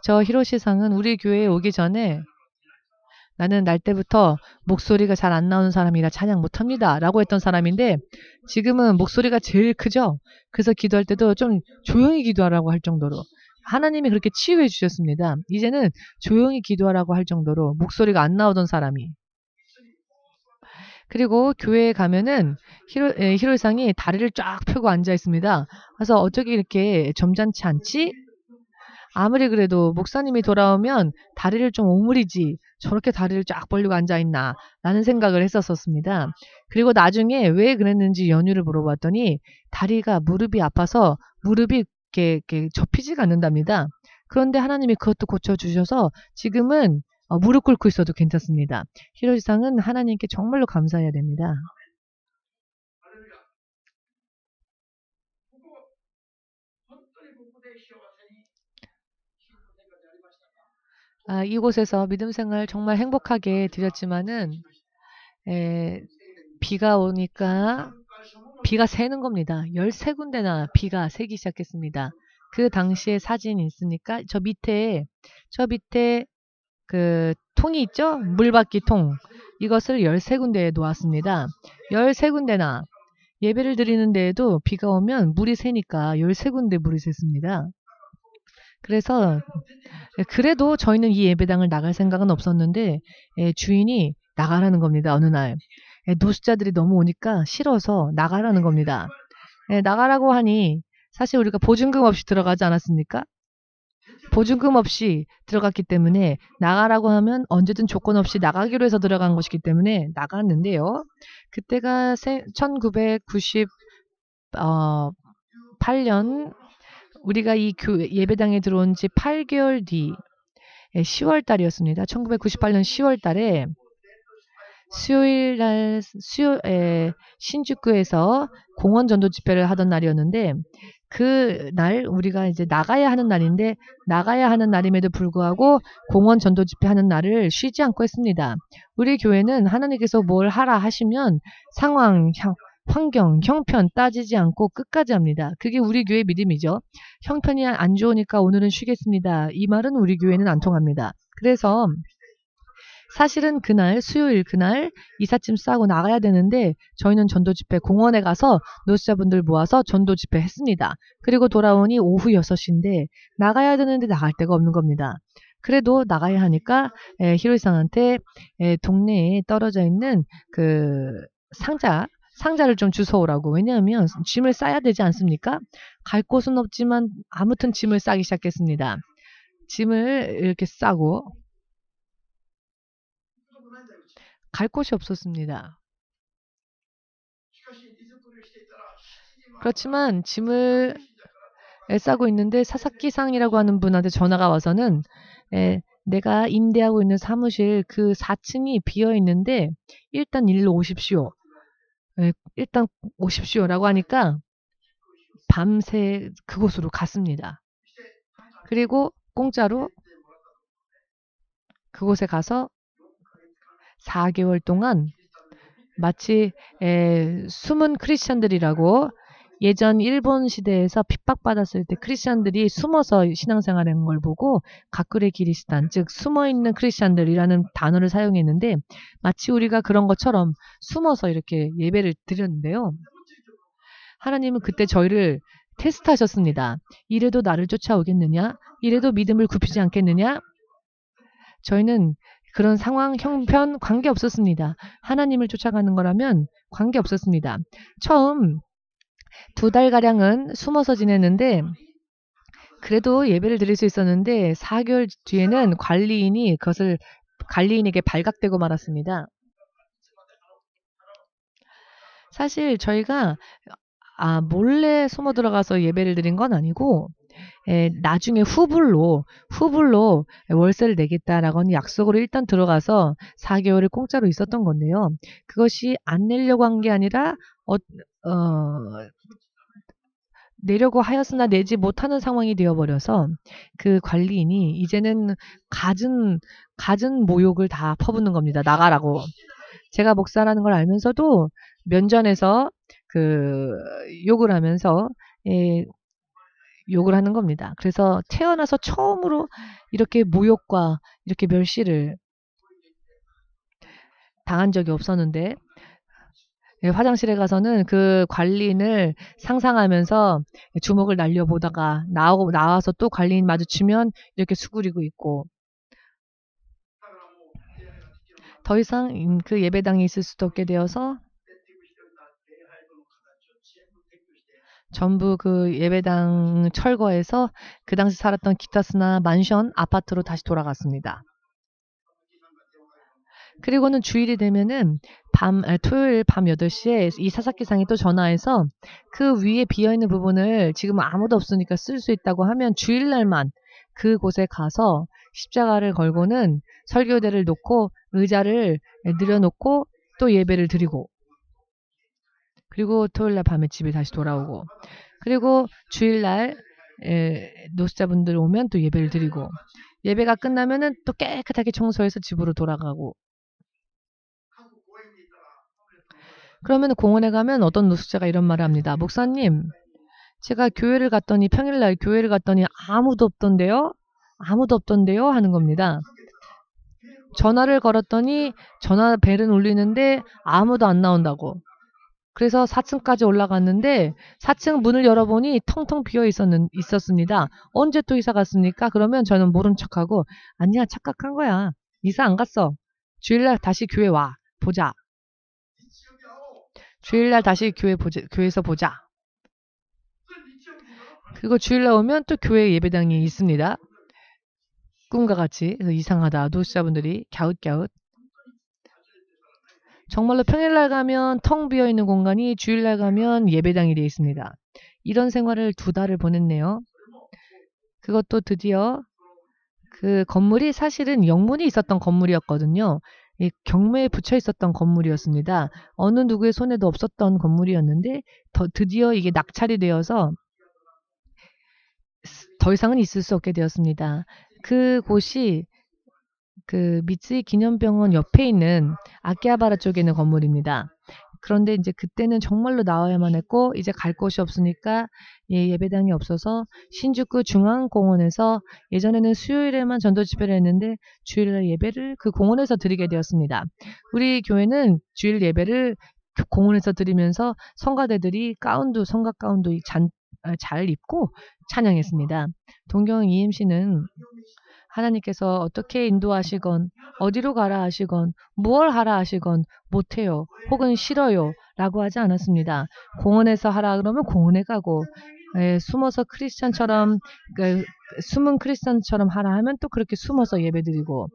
저 히로시상은 우리 교회에 오기 전에 나는 날 때부터 목소리가 잘 안 나오는 사람이라 찬양 못합니다 라고 했던 사람인데 지금은 목소리가 제일 크죠. 그래서 기도할 때도 좀 조용히 기도하라고 할 정도로 하나님이 그렇게 치유해 주셨습니다. 이제는 조용히 기도하라고 할 정도로 목소리가 안 나오던 사람이. 그리고 교회에 가면은 히로이상이 다리를 쫙 펴고 앉아 있습니다. 그래서 어떻게 이렇게 점잖지 않지? 아무리 그래도 목사님이 돌아오면 다리를 좀 오므리지 저렇게 다리를 쫙 벌리고 앉아있나 라는 생각을 했었습니다. 그리고 나중에 왜 그랬는지 연유를 물어봤더니 다리가 무릎이 아파서 무릎이 이렇게 접히지가 않는답니다. 그런데 하나님이 그것도 고쳐주셔서 지금은 무릎 꿇고 있어도 괜찮습니다. 히로시상은 하나님께 정말로 감사해야 됩니다. 이곳에서 믿음 생활 정말 행복하게 드렸지만은 비가 오니까 비가 새는 겁니다. 13군데나 비가 새기 시작했습니다. 그 당시에 사진 있으니까 저 밑에 그 통이 있죠? 물받기 통. 이것을 13군데에 놓았습니다. 13군데나 예배를 드리는 데에도 비가 오면 물이 새니까 13군데 물이 샜습니다. 그래서 그래도 저희는 이 예배당을 나갈 생각은 없었는데 주인이 나가라는 겁니다. 어느 날. 노숙자들이 너무 오니까 싫어서 나가라는 겁니다. 나가라고 하니 사실 우리가 보증금 없이 들어가지 않았습니까? 보증금 없이 들어갔기 때문에 나가라고 하면 언제든 조건 없이 나가기로 해서 들어간 것이기 때문에 나갔는데요. 그때가 1998년 우리가 이 예배당에 들어온 지 8개월 뒤 10월 달이었습니다. 1998년 10월 달에 수요일 날 신주쿠에서 공원 전도 집회를 하던 날이었는데 그 날 우리가 이제 나가야 하는 날인데 나가야 하는 날임에도 불구하고 공원 전도 집회 하는 날을 쉬지 않고 했습니다. 우리 교회는 하나님께서 뭘 하라 하시면 상황, 환경, 형편 따지지 않고 끝까지 합니다. 그게 우리 교회 믿음이죠. 형편이 안 좋으니까 오늘은 쉬겠습니다. 이 말은 우리 교회는 안 통합니다. 그래서 사실은 그날 수요일 그날 이삿짐 싸고 나가야 되는데 저희는 전도 집회 공원에 가서 노숙자분들 모아서 전도 집회 했습니다. 그리고 돌아오니 오후 6시인데 나가야 되는데 나갈 데가 없는 겁니다. 그래도 나가야 하니까 히로이상한테 동네에 떨어져 있는 그 상자를 좀 주워오라고. 왜냐하면 짐을 싸야 되지 않습니까? 갈 곳은 없지만 아무튼 짐을 싸기 시작했습니다. 짐을 이렇게 싸고 갈 곳이 없었습니다. 그렇지만 짐을 싸고 있는데 사사키상이라고 하는 분한테 전화가 와서는 내가 임대하고 있는 사무실 그 4층이 비어 있는데 일단 일로 오십시오. 일단 오십시오라고 하니까 밤새 그곳으로 갔습니다. 그리고 공짜로 그곳에 가서 4개월 동안 마치 숨은 크리스찬들이라고 예전 일본 시대에서 핍박받았을 때 크리스찬들이 숨어서 신앙생활하는 걸 보고 가꾸레 기리스탄, 즉 숨어있는 크리스찬들이라는 단어를 사용했는데 마치 우리가 그런 것처럼 숨어서 이렇게 예배를 드렸는데요. 하나님은 그때 저희를 테스트하셨습니다. 이래도 나를 쫓아오겠느냐? 이래도 믿음을 굽히지 않겠느냐? 저희는 그런 상황, 형편 관계없었습니다. 하나님을 쫓아가는 거라면 관계없었습니다. 처음 2달가량은 숨어서 지냈는데 그래도 예배를 드릴 수 있었는데 4개월 뒤에는 관리인에게 발각되고 말았습니다. 사실 저희가 몰래 숨어 들어가서 예배를 드린 건 아니고 나중에 후불로 월세를 내겠다라고 하는 약속으로 일단 들어가서 4개월을 공짜로 있었던 건데요. 그것이 안 내려고 한 게 아니라 내려고 하였으나 내지 못하는 상황이 되어버려서 그 관리인이 이제는 갖은 모욕을 다 퍼붓는 겁니다. 나가라고. 제가 목사라는 걸 알면서도 면전에서 욕을 하면서 욕을 하는 겁니다. 그래서 태어나서 처음으로 이렇게 모욕과 이렇게 멸시를 당한 적이 없었는데 화장실에 가서는 그 관리인을 상상하면서 주먹을 날려보다가 나와서 또 관리인 마주치면 이렇게 수그리고 있고 더 이상 그 예배당에 있을 수도 없게 되어서 전부 그 예배당 철거해서 그 당시 살았던 기타스나 만션 아파트로 다시 돌아갔습니다. 그리고는 주일이 되면은 토요일 밤 8시에 이 사사키상이 또 전화해서 그 위에 비어있는 부분을 지금 아무도 없으니까 쓸 수 있다고 하면 주일날만 그곳에 가서 십자가를 걸고는 설교대를 놓고 의자를 늘여놓고 또 예배를 드리고 그리고 토요일날 밤에 집에 다시 돌아오고 그리고 주일날 노숙자분들 오면 또 예배를 드리고 예배가 끝나면은 또 깨끗하게 청소해서 집으로 돌아가고 그러면 공원에 가면 어떤 노숙자가 이런 말을 합니다. 목사님, 제가 평일날 교회를 갔더니 아무도 없던데요? 하는 겁니다. 전화를 걸었더니 전화 벨은 울리는데 아무도 안 나온다고. 그래서 4층까지 올라갔는데 4층 문을 열어보니 텅텅 비어 있었습니다. 언제 또 이사 갔습니까? 그러면 저는 모른 척하고 아니야 착각한 거야. 이사 안 갔어. 주일날 다시 교회 와. 보자. 주일날 다시 교회에서 보자. 그리고 주일날 오면 또 교회 예배당이 있습니다. 꿈과 같이. 그래서 이상하다. 노숙자분들이 갸웃갸웃. 정말로 평일날 가면 텅 비어있는 공간이 주일날 가면 예배당이 되어 있습니다. 이런 생활을 2달을 보냈네요. 그것도 드디어 그 건물이 사실은 영문이 있었던 건물이었거든요. 경매에 붙여 있었던 건물이었습니다. 어느 누구의 손에도 없었던 건물이었는데 드디어 이게 낙찰이 되어서 더 이상은 있을 수 없게 되었습니다. 그곳이 그 미쓰이 기념병원 옆에 있는 아키하바라 쪽에 있는 건물입니다. 그런데 이제 그때는 정말로 나와야만 했고 이제 갈 곳이 없으니까 예배당이 없어서 신주쿠 중앙공원에서 예전에는 수요일에만 전도 집회를 했는데 주일날 예배를 그 공원에서 드리게 되었습니다. 우리 교회는 주일 예배를 공원에서 드리면서 성가대들이 성가 가운도 잘 입고 찬양했습니다. 동경 EMC는 하나님께서 어떻게 인도하시건 어디로 가라 하시건 무얼 하라 하시건 못해요 혹은 싫어요 라고 하지 않았습니다. 공원에서 하라 그러면 공원에 가고 숨어서 크리스찬처럼 숨은 크리스찬처럼 하라 하면 또 그렇게 숨어서 예배드리고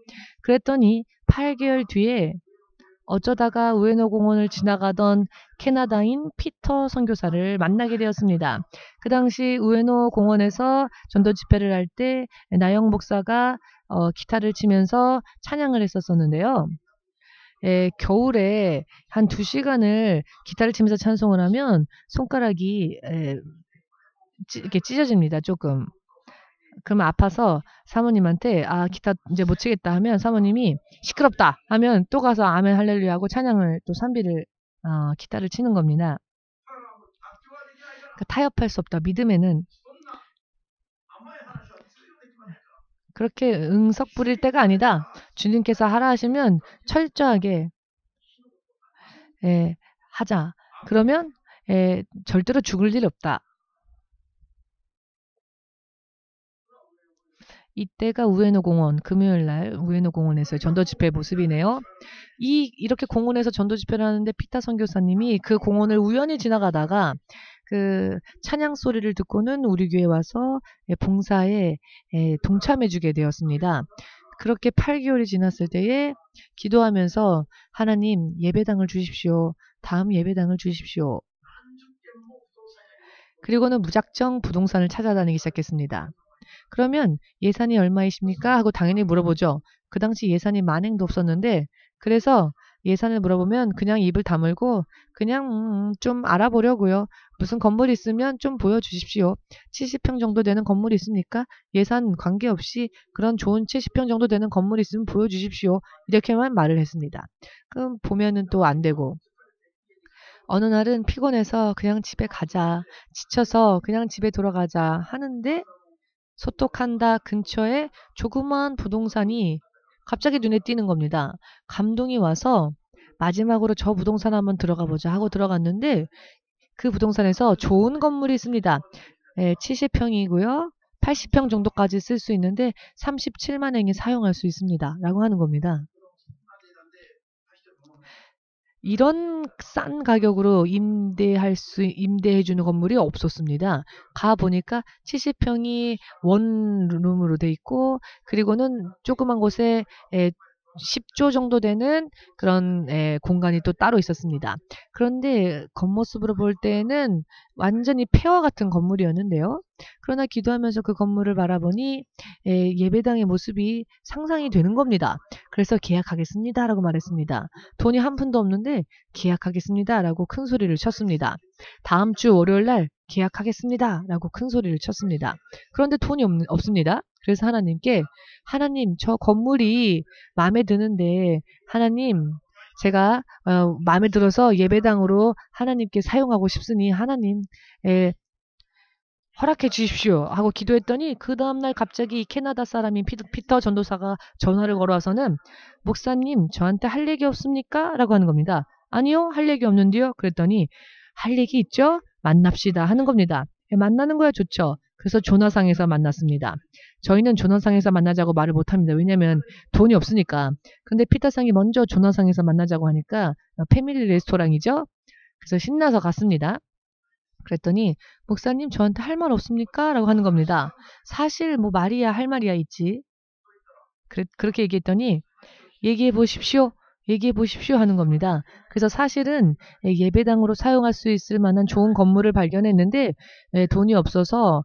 그랬더니 8개월 뒤에 어쩌다가 우에노 공원을 지나가던 캐나다인 피터 선교사를 만나게 되었습니다. 그 당시 우에노 공원에서 전도 집회를 할 때 나영 목사가 기타를 치면서 찬양을 했었었는데요. 겨울에 한 2시간을 기타를 치면서 찬송을 하면 손가락이 이렇게 찢어집니다. 조금. 그러면 아파서 사모님한테 기타 이제 못 치겠다 하면 사모님이 시끄럽다 하면 또 가서 아멘 할렐루야 하고 찬양을 또賛美를 기타를 치는 겁니다. 타협할 수 없다. 믿음에는 그렇게 응석 부릴 때가 아니다. 주님께서 하라 하시면 철저하게 하자. 그러면 절대로 죽을 일 없다. 이때가 우에노 공원, 금요일날 우에노 공원에서의 전도 집회 모습이네요. 이렇게 공원에서 전도 집회를 하는데 피타 선교사님이 그 공원을 우연히 지나가다가 그 찬양 소리를 듣고는 우리 교회 와서 봉사에 동참해주게 되었습니다. 그렇게 8개월이 지났을 때에 기도하면서 하나님 예배당을 주십시오. 다음 예배당을 주십시오. 그리고는 무작정 부동산을 찾아다니기 시작했습니다. 그러면 예산이 얼마이십니까? 하고 당연히 물어보죠. 그 당시 예산이 만행도 없었는데 그래서 예산을 물어보면 그냥 입을 다물고 그냥 좀 알아보려고요. 무슨 건물이 있으면 좀 보여주십시오. 70평 정도 되는 건물이 있으니까 예산 관계없이 그런 좋은 70평 정도 되는 건물이 있으면 보여주십시오. 이렇게만 말을 했습니다. 그럼 보면은 또 안 되고 어느 날은 피곤해서 그냥 집에 가자. 지쳐서 그냥 집에 돌아가자 하는데 소떡한다 근처에 조그마한 부동산이 갑자기 눈에 띄는 겁니다. 감동이 와서 마지막으로 저 부동산 한번 들어가 보자 하고 들어갔는데 그 부동산에서 좋은 건물이 있습니다. 70평이고요. 80평 정도까지 쓸 수 있는데 37만 행이 사용할 수 있습니다. 라고 하는 겁니다. 이런 싼 가격으로 임대해주는 건물이 없었습니다. 가보니까 70평이 원룸으로 돼 있고, 그리고는 조그만 곳에 10조 정도 되는 그런 공간이 또 따로 있었습니다. 그런데 겉모습으로 볼 때는 완전히 폐허 같은 건물이었는데요. 그러나 기도하면서 그 건물을 바라보니 예배당의 모습이 상상이 되는 겁니다. 그래서 계약하겠습니다 라고 말했습니다. 돈이 한 푼도 없는데 계약하겠습니다 라고 큰 소리를 쳤습니다. 다음 주 월요일 날 계약하겠습니다 라고 큰 소리를 쳤습니다. 그런데 돈이 없습니다. 그래서 하나님께 하나님 저 건물이 마음에 드는데 하나님 제가 마음에 들어서 예배당으로 하나님께 사용하고 싶으니 하나님 허락해 주십시오 하고 기도했더니 그 다음날 갑자기 캐나다 사람인 피터 전도사가 전화를 걸어와서는 목사님 저한테 할 얘기 없습니까? 라고 하는 겁니다. 아니요 할 얘기 없는데요. 그랬더니 할 얘기 있죠? 만납시다 하는 겁니다. 만나는 거야 좋죠. 그래서 조나상에서 만났습니다. 저희는 조나상에서 만나자고 말을 못합니다. 왜냐하면 돈이 없으니까. 근데 피터상이 먼저 조나상에서 만나자고 하니까 패밀리 레스토랑이죠. 그래서 신나서 갔습니다. 그랬더니 목사님 저한테 할 말 없습니까? 라고 하는 겁니다. 사실 뭐 말이야 할 말이야 있지. 그렇게 얘기했더니 얘기해 보십시오. 얘기해 보십시오 하는 겁니다. 그래서 사실은 예배당으로 사용할 수 있을 만한 좋은 건물을 발견했는데 돈이 없어서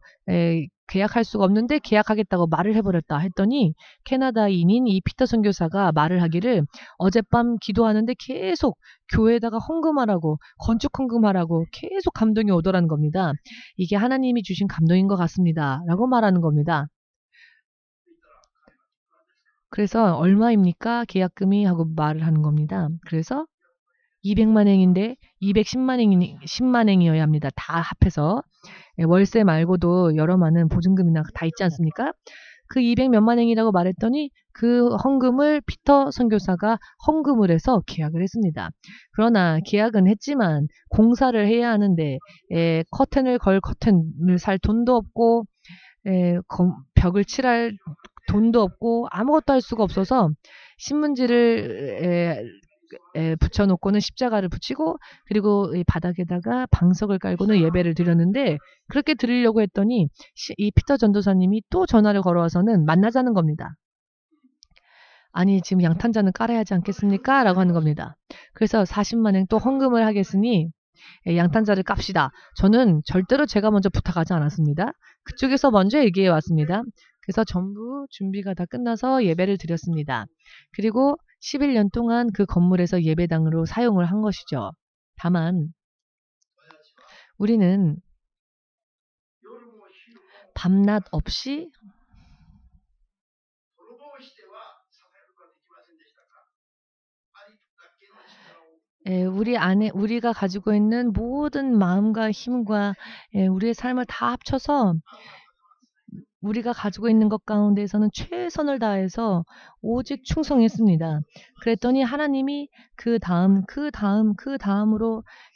계약할 수가 없는데 계약하겠다고 말을 해버렸다 했더니 캐나다인인 이 피터 선교사가 말을 하기를 어젯밤 기도하는데 계속 교회에다가 헌금하라고 건축 헌금하라고 계속 감동이 오더라는 겁니다. 이게 하나님이 주신 감동인 것 같습니다. 라고 말하는 겁니다. 그래서 얼마입니까? 계약금이 하고 말을 하는 겁니다. 그래서 200만 행인데 210만 행이어야 합니다. 다 합해서. 월세 말고도 여러 많은 보증금이나 다 있지 않습니까? 그 200 몇만 행이라고 말했더니 그 헌금을 피터 선교사가 헌금을 해서 계약을 했습니다. 그러나 계약은 했지만 공사를 해야 하는데 커튼을 살 돈도 없고 벽을 칠할 돈도 없고 아무것도 할 수가 없어서 신문지를 붙여놓고는 십자가를 붙이고 그리고 이 바닥에다가 방석을 깔고는 예배를 드렸는데 그렇게 드리려고 했더니 이 피터 전도사님이 또 전화를 걸어와서는 만나자는 겁니다. 아니 지금 양탄자는 깔아야 하지 않겠습니까? 라고 하는 겁니다. 그래서 40만행 또 헌금을 하겠으니 양탄자를 깝시다. 저는 절대로 제가 먼저 부탁하지 않았습니다. 그쪽에서 먼저 얘기해 왔습니다. 그래서 전부 준비가 다 끝나서 예배를 드렸습니다. 그리고 11년 동안 그 건물에서 예배당으로 사용을 한 것이죠. 다만 우리는 밤낮 없이 우리 안에 우리가 가지고 있는 모든 마음과 힘과 우리의 삶을 다 합쳐서 우리가 가지고 있는 것 가운데에서는 최선을 다해서 오직 충성했습니다. 그랬더니 하나님이 그 다음으로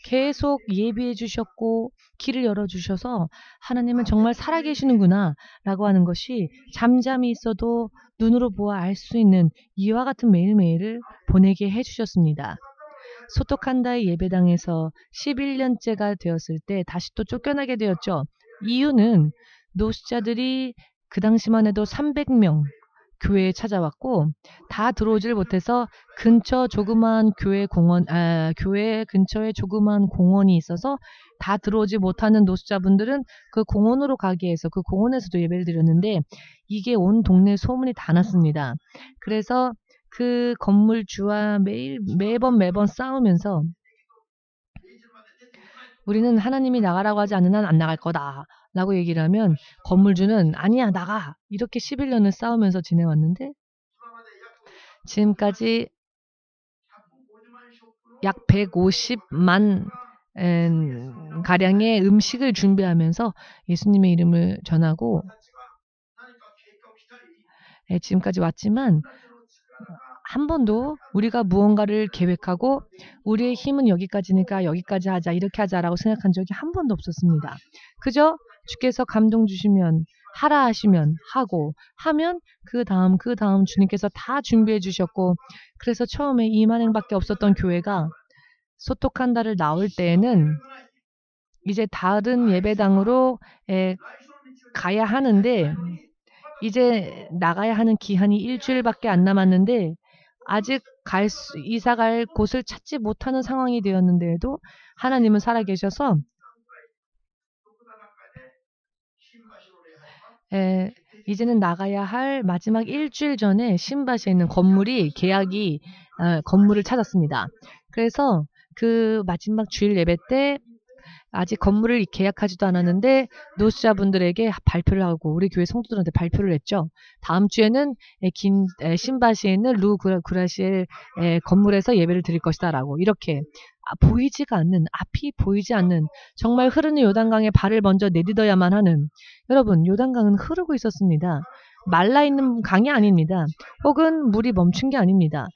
계속 예비해 주셨고 길을 열어주셔서 하나님은 정말 살아계시는구나 라고 하는 것이 잠잠히 있어도 눈으로 보아 알 수 있는 이와 같은 매일매일을 보내게 해주셨습니다. 소토칸다의 예배당에서 11년째가 되었을 때 다시 또 쫓겨나게 되었죠. 이유는 노숙자들이 그 당시만 해도 300명 교회에 찾아왔고 다 들어오질 못해서 근처 조그만 교회 근처에 조그만 공원이 있어서 다 들어오지 못하는 노숙자분들은 그 공원으로 가게 해서 그 공원에서도 예배를 드렸는데 이게 온 동네 소문이 다 났습니다. 그래서 그 건물주와 매번 싸우면서 우리는 하나님이 나가라고 하지 않는 한 안 나갈 거다 라고 얘기를 하면 건물주는 아니야 나가 이렇게 11년을 싸우면서 지내왔는데 지금까지 약 150만 가량의 음식을 준비하면서 예수님의 이름을 전하고 지금까지 왔지만 한 번도 우리가 무언가를 계획하고 우리의 힘은 여기까지니까 여기까지 하자 이렇게 하자라고 생각한 적이 한 번도 없었습니다. 그저 주께서 감동 주시면 하라 하시면 하고 하면 그 다음 주님께서 다 준비해 주셨고 그래서 처음에 2만행밖에 없었던 교회가 소토칸다를 나올 때에는 이제 다른 예배당으로 가야 하는데 이제 나가야 하는 기한이 일주일밖에 안 남았는데 아직 이사 갈 곳을 찾지 못하는 상황이 되었는데도 하나님은 살아계셔서 이제는 나가야 할 마지막 일주일 전에 신바시에 있는 건물을 찾았습니다. 그래서 그 마지막 주일 예배 때 아직 건물을 계약하지도 않았는데 노숙자분들에게 발표를 하고 우리 교회 성도들한테 발표를 했죠. 다음 주에는 신바시에 있는 구라시엘 건물에서 예배를 드릴 것이다 라고 이렇게 보이지가 않는 앞이 보이지 않는 정말 흐르는 요단강에 발을 먼저 내딛어야만 하는 여러분 요단강은 흐르고 있었습니다. 말라있는 강이 아닙니다. 혹은 물이 멈춘 게 아닙니다.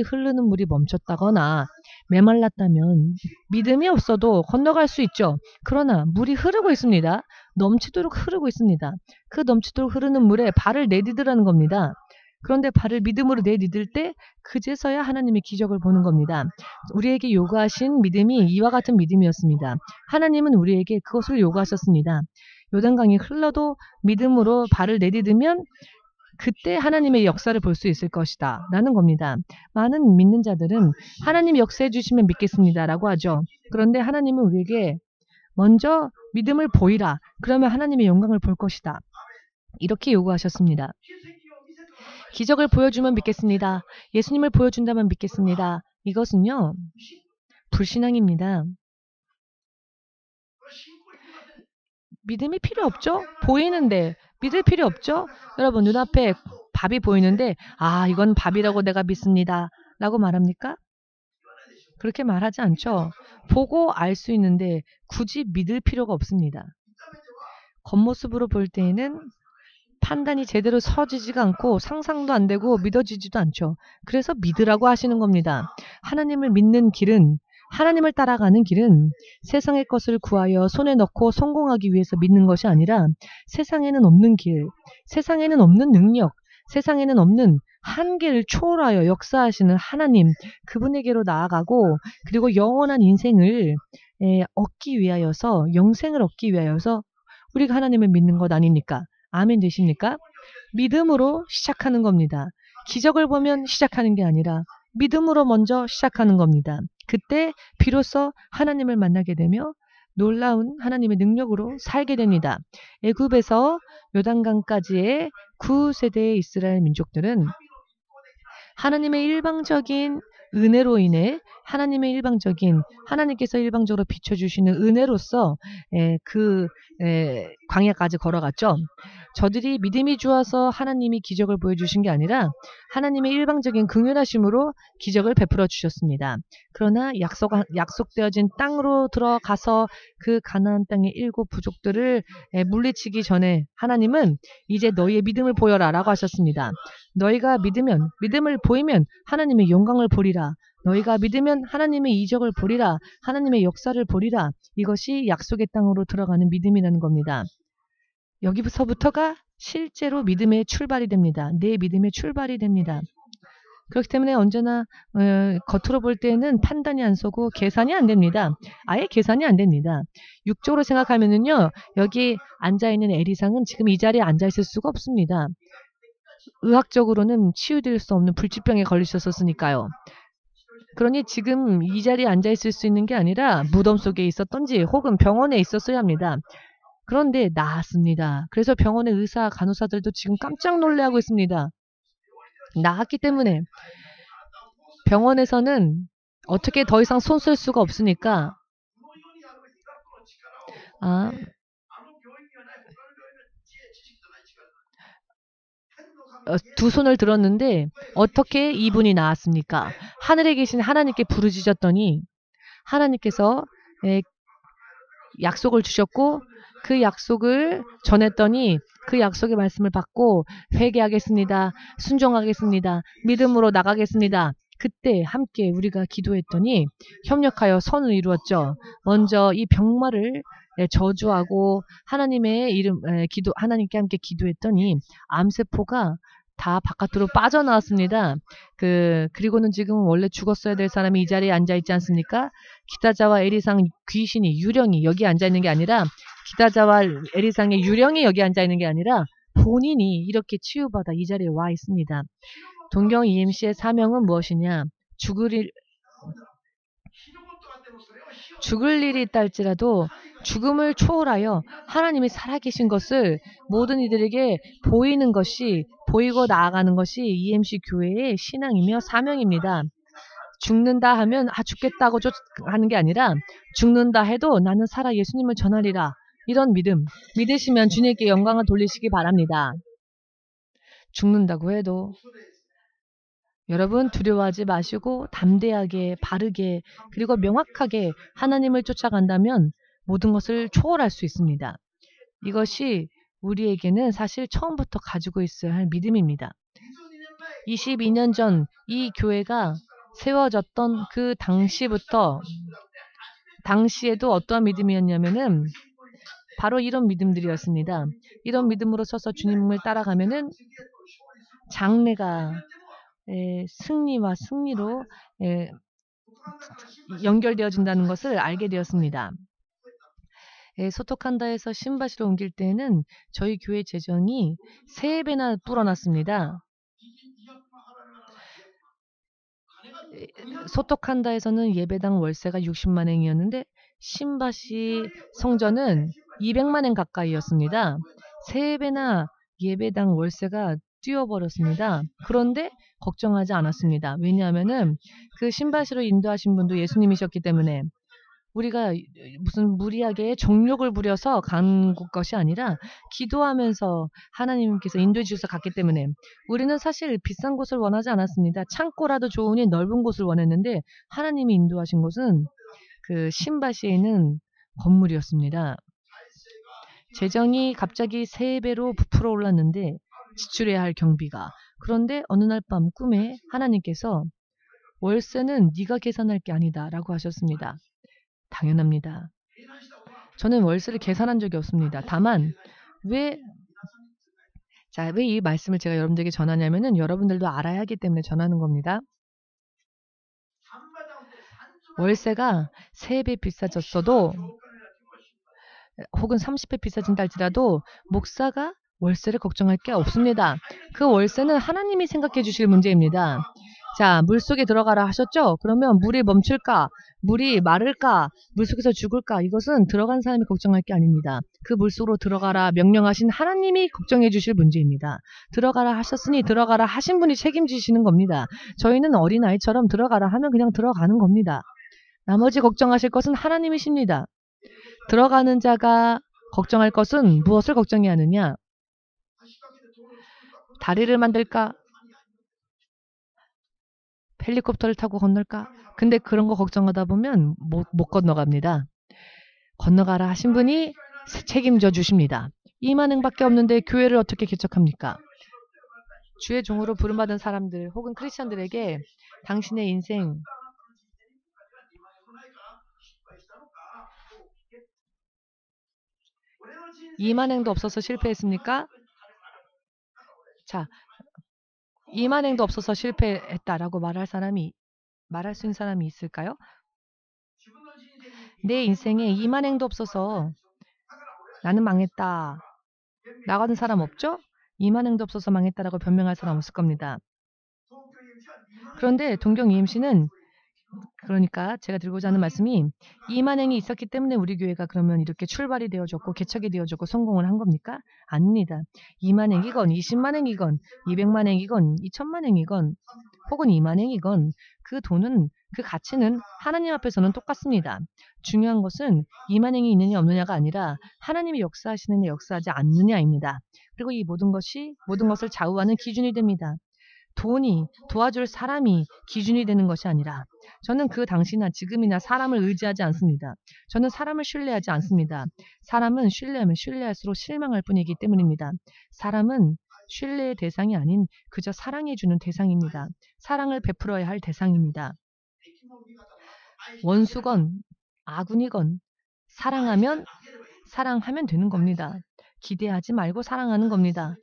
흐르는 물이 멈췄다거나 메말랐다면 믿음이 없어도 건너갈 수 있죠. 그러나 물이 흐르고 있습니다. 넘치도록 흐르고 있습니다. 그 넘치도록 흐르는 물에 발을 내디드라는 겁니다. 그런데 발을 믿음으로 내디딜 때 그제서야 하나님의 기적을 보는 겁니다. 우리에게 요구하신 믿음이 이와 같은 믿음이었습니다. 하나님은 우리에게 그것을 요구하셨습니다. 요단강이 흘러도 믿음으로 발을 내디디면 그때 하나님의 역사를 볼 수 있을 것이다 라는 겁니다. 많은 믿는 자들은 하나님이 역사해 주시면 믿겠습니다 라고 하죠. 그런데 하나님은 우리에게 먼저 믿음을 보이라. 그러면 하나님의 영광을 볼 것이다. 이렇게 요구하셨습니다. 기적을 보여주면 믿겠습니다. 예수님을 보여준다면 믿겠습니다. 이것은요. 불신앙입니다. 믿음이 필요 없죠? 보이는데 믿을 필요 없죠? 여러분 눈앞에 밥이 보이는데 이건 밥이라고 내가 믿습니다. 라고 말합니까? 그렇게 말하지 않죠. 보고 알 수 있는데 굳이 믿을 필요가 없습니다. 겉모습으로 볼 때에는 판단이 제대로 서지지가 않고 상상도 안 되고 믿어지지도 않죠. 그래서 믿으라고 하시는 겁니다. 하나님을 믿는 길은 하나님을 따라가는 길은 세상의 것을 구하여 손에 넣고 성공하기 위해서 믿는 것이 아니라 세상에는 없는 길, 세상에는 없는 능력, 세상에는 없는 한계를 초월하여 역사하시는 하나님 그분에게로 나아가고 그리고 영원한 인생을 얻기 위하여서 영생을 얻기 위하여서 우리가 하나님을 믿는 것 아닙니까? 아멘 되십니까? 믿음으로 시작하는 겁니다. 기적을 보면 시작하는 게 아니라 믿음으로 먼저 시작하는 겁니다. 그때 비로소 하나님을 만나게 되며 놀라운 하나님의 능력으로 살게 됩니다. 애굽에서 요단강까지의 9세대의 이스라엘 민족들은 하나님의 일방적인 은혜로 인해 하나님께서 일방적으로 비춰주시는 은혜로서 그 광야까지 걸어갔죠. 저들이 믿음이 좋아서 하나님이 기적을 보여주신 게 아니라 하나님의 일방적인 긍휼하심으로 기적을 베풀어 주셨습니다. 그러나 약속되어진 땅으로 들어가서 그 가나안 땅의 7 부족들을 물리치기 전에 하나님은 이제 너희의 믿음을 보여라 라고 하셨습니다. 너희가 믿음을 보이면 하나님의 영광을 보리라. 너희가 믿으면 하나님의 이적을 보리라. 하나님의 역사를 보리라. 이것이 약속의 땅으로 들어가는 믿음이라는 겁니다. 여기서부터가 실제로 믿음의 출발이 됩니다. 내 믿음의 출발이 됩니다. 그렇기 때문에 언제나 겉으로 볼 때는 판단이 안 서고 계산이 안 됩니다. 아예 계산이 안 됩니다. 육적으로 생각하면은요, 여기 앉아있는 에리상은 지금 이 자리에 앉아있을 수가 없습니다. 의학적으로는 치유될 수 없는 불치병에 걸리셨었으니까요. 그러니 지금 이 자리에 앉아있을 수 있는 게 아니라 무덤 속에 있었던지 혹은 병원에 있었어야 합니다. 그런데 나았습니다. 그래서 병원의 의사, 간호사들도 지금 깜짝 놀래하고 있습니다. 나았기 때문에 병원에서는 어떻게 더 이상 손 쓸 수가 없으니까 두 손을 들었는데 어떻게 이분이 나았습니까? 하늘에 계신 하나님께 부르짖었더니 하나님께서 약속을 주셨고 그 약속을 전했더니 그 약속의 말씀을 받고 회개하겠습니다. 순종하겠습니다. 믿음으로 나가겠습니다. 그때 함께 우리가 기도했더니 협력하여 선을 이루었죠. 먼저 이 병마를 저주하고 하나님께 함께 기도했더니 암세포가 다 바깥으로 빠져나왔습니다. 그리고는 지금 원래 죽었어야 될 사람이 이 자리에 앉아있지 않습니까? 기타자와 에리상 귀신이, 유령이 여기 앉아있는 게 아니라 기타자와 에리상의 유령이 여기 앉아있는 게 아니라 본인이 이렇게 치유받아 이 자리에 와 있습니다. 동경 EMC의 사명은 무엇이냐? 죽을 일이 있다 할지라도 죽음을 초월하여 하나님이 살아계신 것을 모든 이들에게 보이는 것이, 보이고 나아가는 것이 EMC 교회의 신앙이며 사명입니다. 죽는다 하면 죽겠다고 하는 게 아니라 죽는다 해도 나는 살아 예수님을 전하리라. 이런 믿으시면 주님께 영광을 돌리시기 바랍니다. 죽는다고 해도 여러분 두려워하지 마시고 담대하게, 바르게, 그리고 명확하게 하나님을 쫓아간다면 모든 것을 초월할 수 있습니다. 이것이 우리에게는 사실 처음부터 가지고 있어야 할 믿음입니다. 22년 전 이 교회가 세워졌던 그 당시에도 어떠한 믿음이었냐면은 바로 이런 믿음들이었습니다. 이런 믿음으로 서서 주님을 따라가면은 장래가 승리와 승리로 연결되어진다는 것을 알게 되었습니다. 소토칸다에서 신바시로 옮길 때에는 저희 교회 재정이 3배나 불어났습니다. 소토칸다에서는 예배당 월세가 60만 엔이었는데 신바시 성전은 200만 엔 가까이였습니다. 3배나 예배당 월세가 뛰어버렸습니다. 그런데 걱정하지 않았습니다. 왜냐하면은 그 신바시로 인도하신 분도 예수님이셨기 때문에 우리가 무슨 무리하게 정욕을 부려서 간 것이 아니라 기도하면서 하나님께서 인도해 주셔서 갔기 때문에 우리는 사실 비싼 곳을 원하지 않았습니다. 창고라도 좋으니 넓은 곳을 원했는데 하나님이 인도하신 곳은 그 신바시에 있는 건물이었습니다. 재정이 갑자기 3배로 부풀어 올랐는데 지출해야 할 경비가. 그런데 어느 날 밤 꿈에 하나님께서 월세는 네가 계산할 게 아니다 라고 하셨습니다. 당연합니다. 저는 월세를 계산한 적이 없습니다. 다만 왜 이 말씀을 제가 여러분들에게 전하냐면은 여러분들도 알아야 하기 때문에 전하는 겁니다. 월세가 3배 비싸졌어도 혹은 30배 비싸진다 할지라도 목사가 월세를 걱정할 게 없습니다. 그 월세는 하나님이 생각해 주실 문제입니다. 자, 물속에 들어가라 하셨죠? 그러면 물이 멈출까? 물이 마를까? 물속에서 죽을까? 이것은 들어간 사람이 걱정할 게 아닙니다. 그 물속으로 들어가라 명령하신 하나님이 걱정해 주실 문제입니다. 들어가라 하셨으니 들어가라 하신 분이 책임지시는 겁니다. 저희는 어린아이처럼 들어가라 하면 그냥 들어가는 겁니다. 나머지 걱정하실 것은 하나님이십니다. 들어가는 자가 걱정할 것은 무엇을 걱정해야 하느냐? 다리를 만들까? 헬리콥터를 타고 건널까? 근데 그런 거 걱정하다 보면 못 건너갑니다. 건너가라 하신 분이 책임져 주십니다. 이만행밖에 없는데 교회를 어떻게 개척합니까? 주의 종으로 부름받은 사람들 혹은 크리스천들에게 당신의 인생 이만행도 없어서 실패했습니까? 자, 이만행도 없어서 실패했다라고 말할 수 있는 사람이 있을까요? 내 인생에 이만행도 없어서 나는 망했다. 나가는 사람 없죠? 이만행도 없어서 망했다라고 변명할 사람 없을 겁니다. 그런데 동경 EMC는 그러니까 제가 들고자 하는 말씀이 이만행이 있었기 때문에 우리 교회가 그러면 이렇게 출발이 되어졌고 개척이 되어졌고 성공을 한 겁니까? 아닙니다. 2만행이건 20만행이건 200만행이건 2000만행이건 혹은 2만행이건 그 돈은 그 가치는 하나님 앞에서는 똑같습니다. 중요한 것은 2만행이 있느냐 없느냐가 아니라 하나님이 역사하시느냐 역사하지 않느냐입니다. 그리고 이 모든 것을 좌우하는 기준이 됩니다. 돈이 도와줄 사람이 기준이 되는 것이 아니라 저는 그 당시나 지금이나 사람을 의지하지 않습니다. 저는 사람을 신뢰하지 않습니다. 사람은 신뢰하면 신뢰할수록 실망할 뿐이기 때문입니다. 사람은 신뢰의 대상이 아닌 그저 사랑해주는 대상입니다. 사랑을 베풀어야 할 대상입니다. 원수건 아군이건 사랑하면 되는 겁니다. 기대하지 말고 사랑하는 겁니다.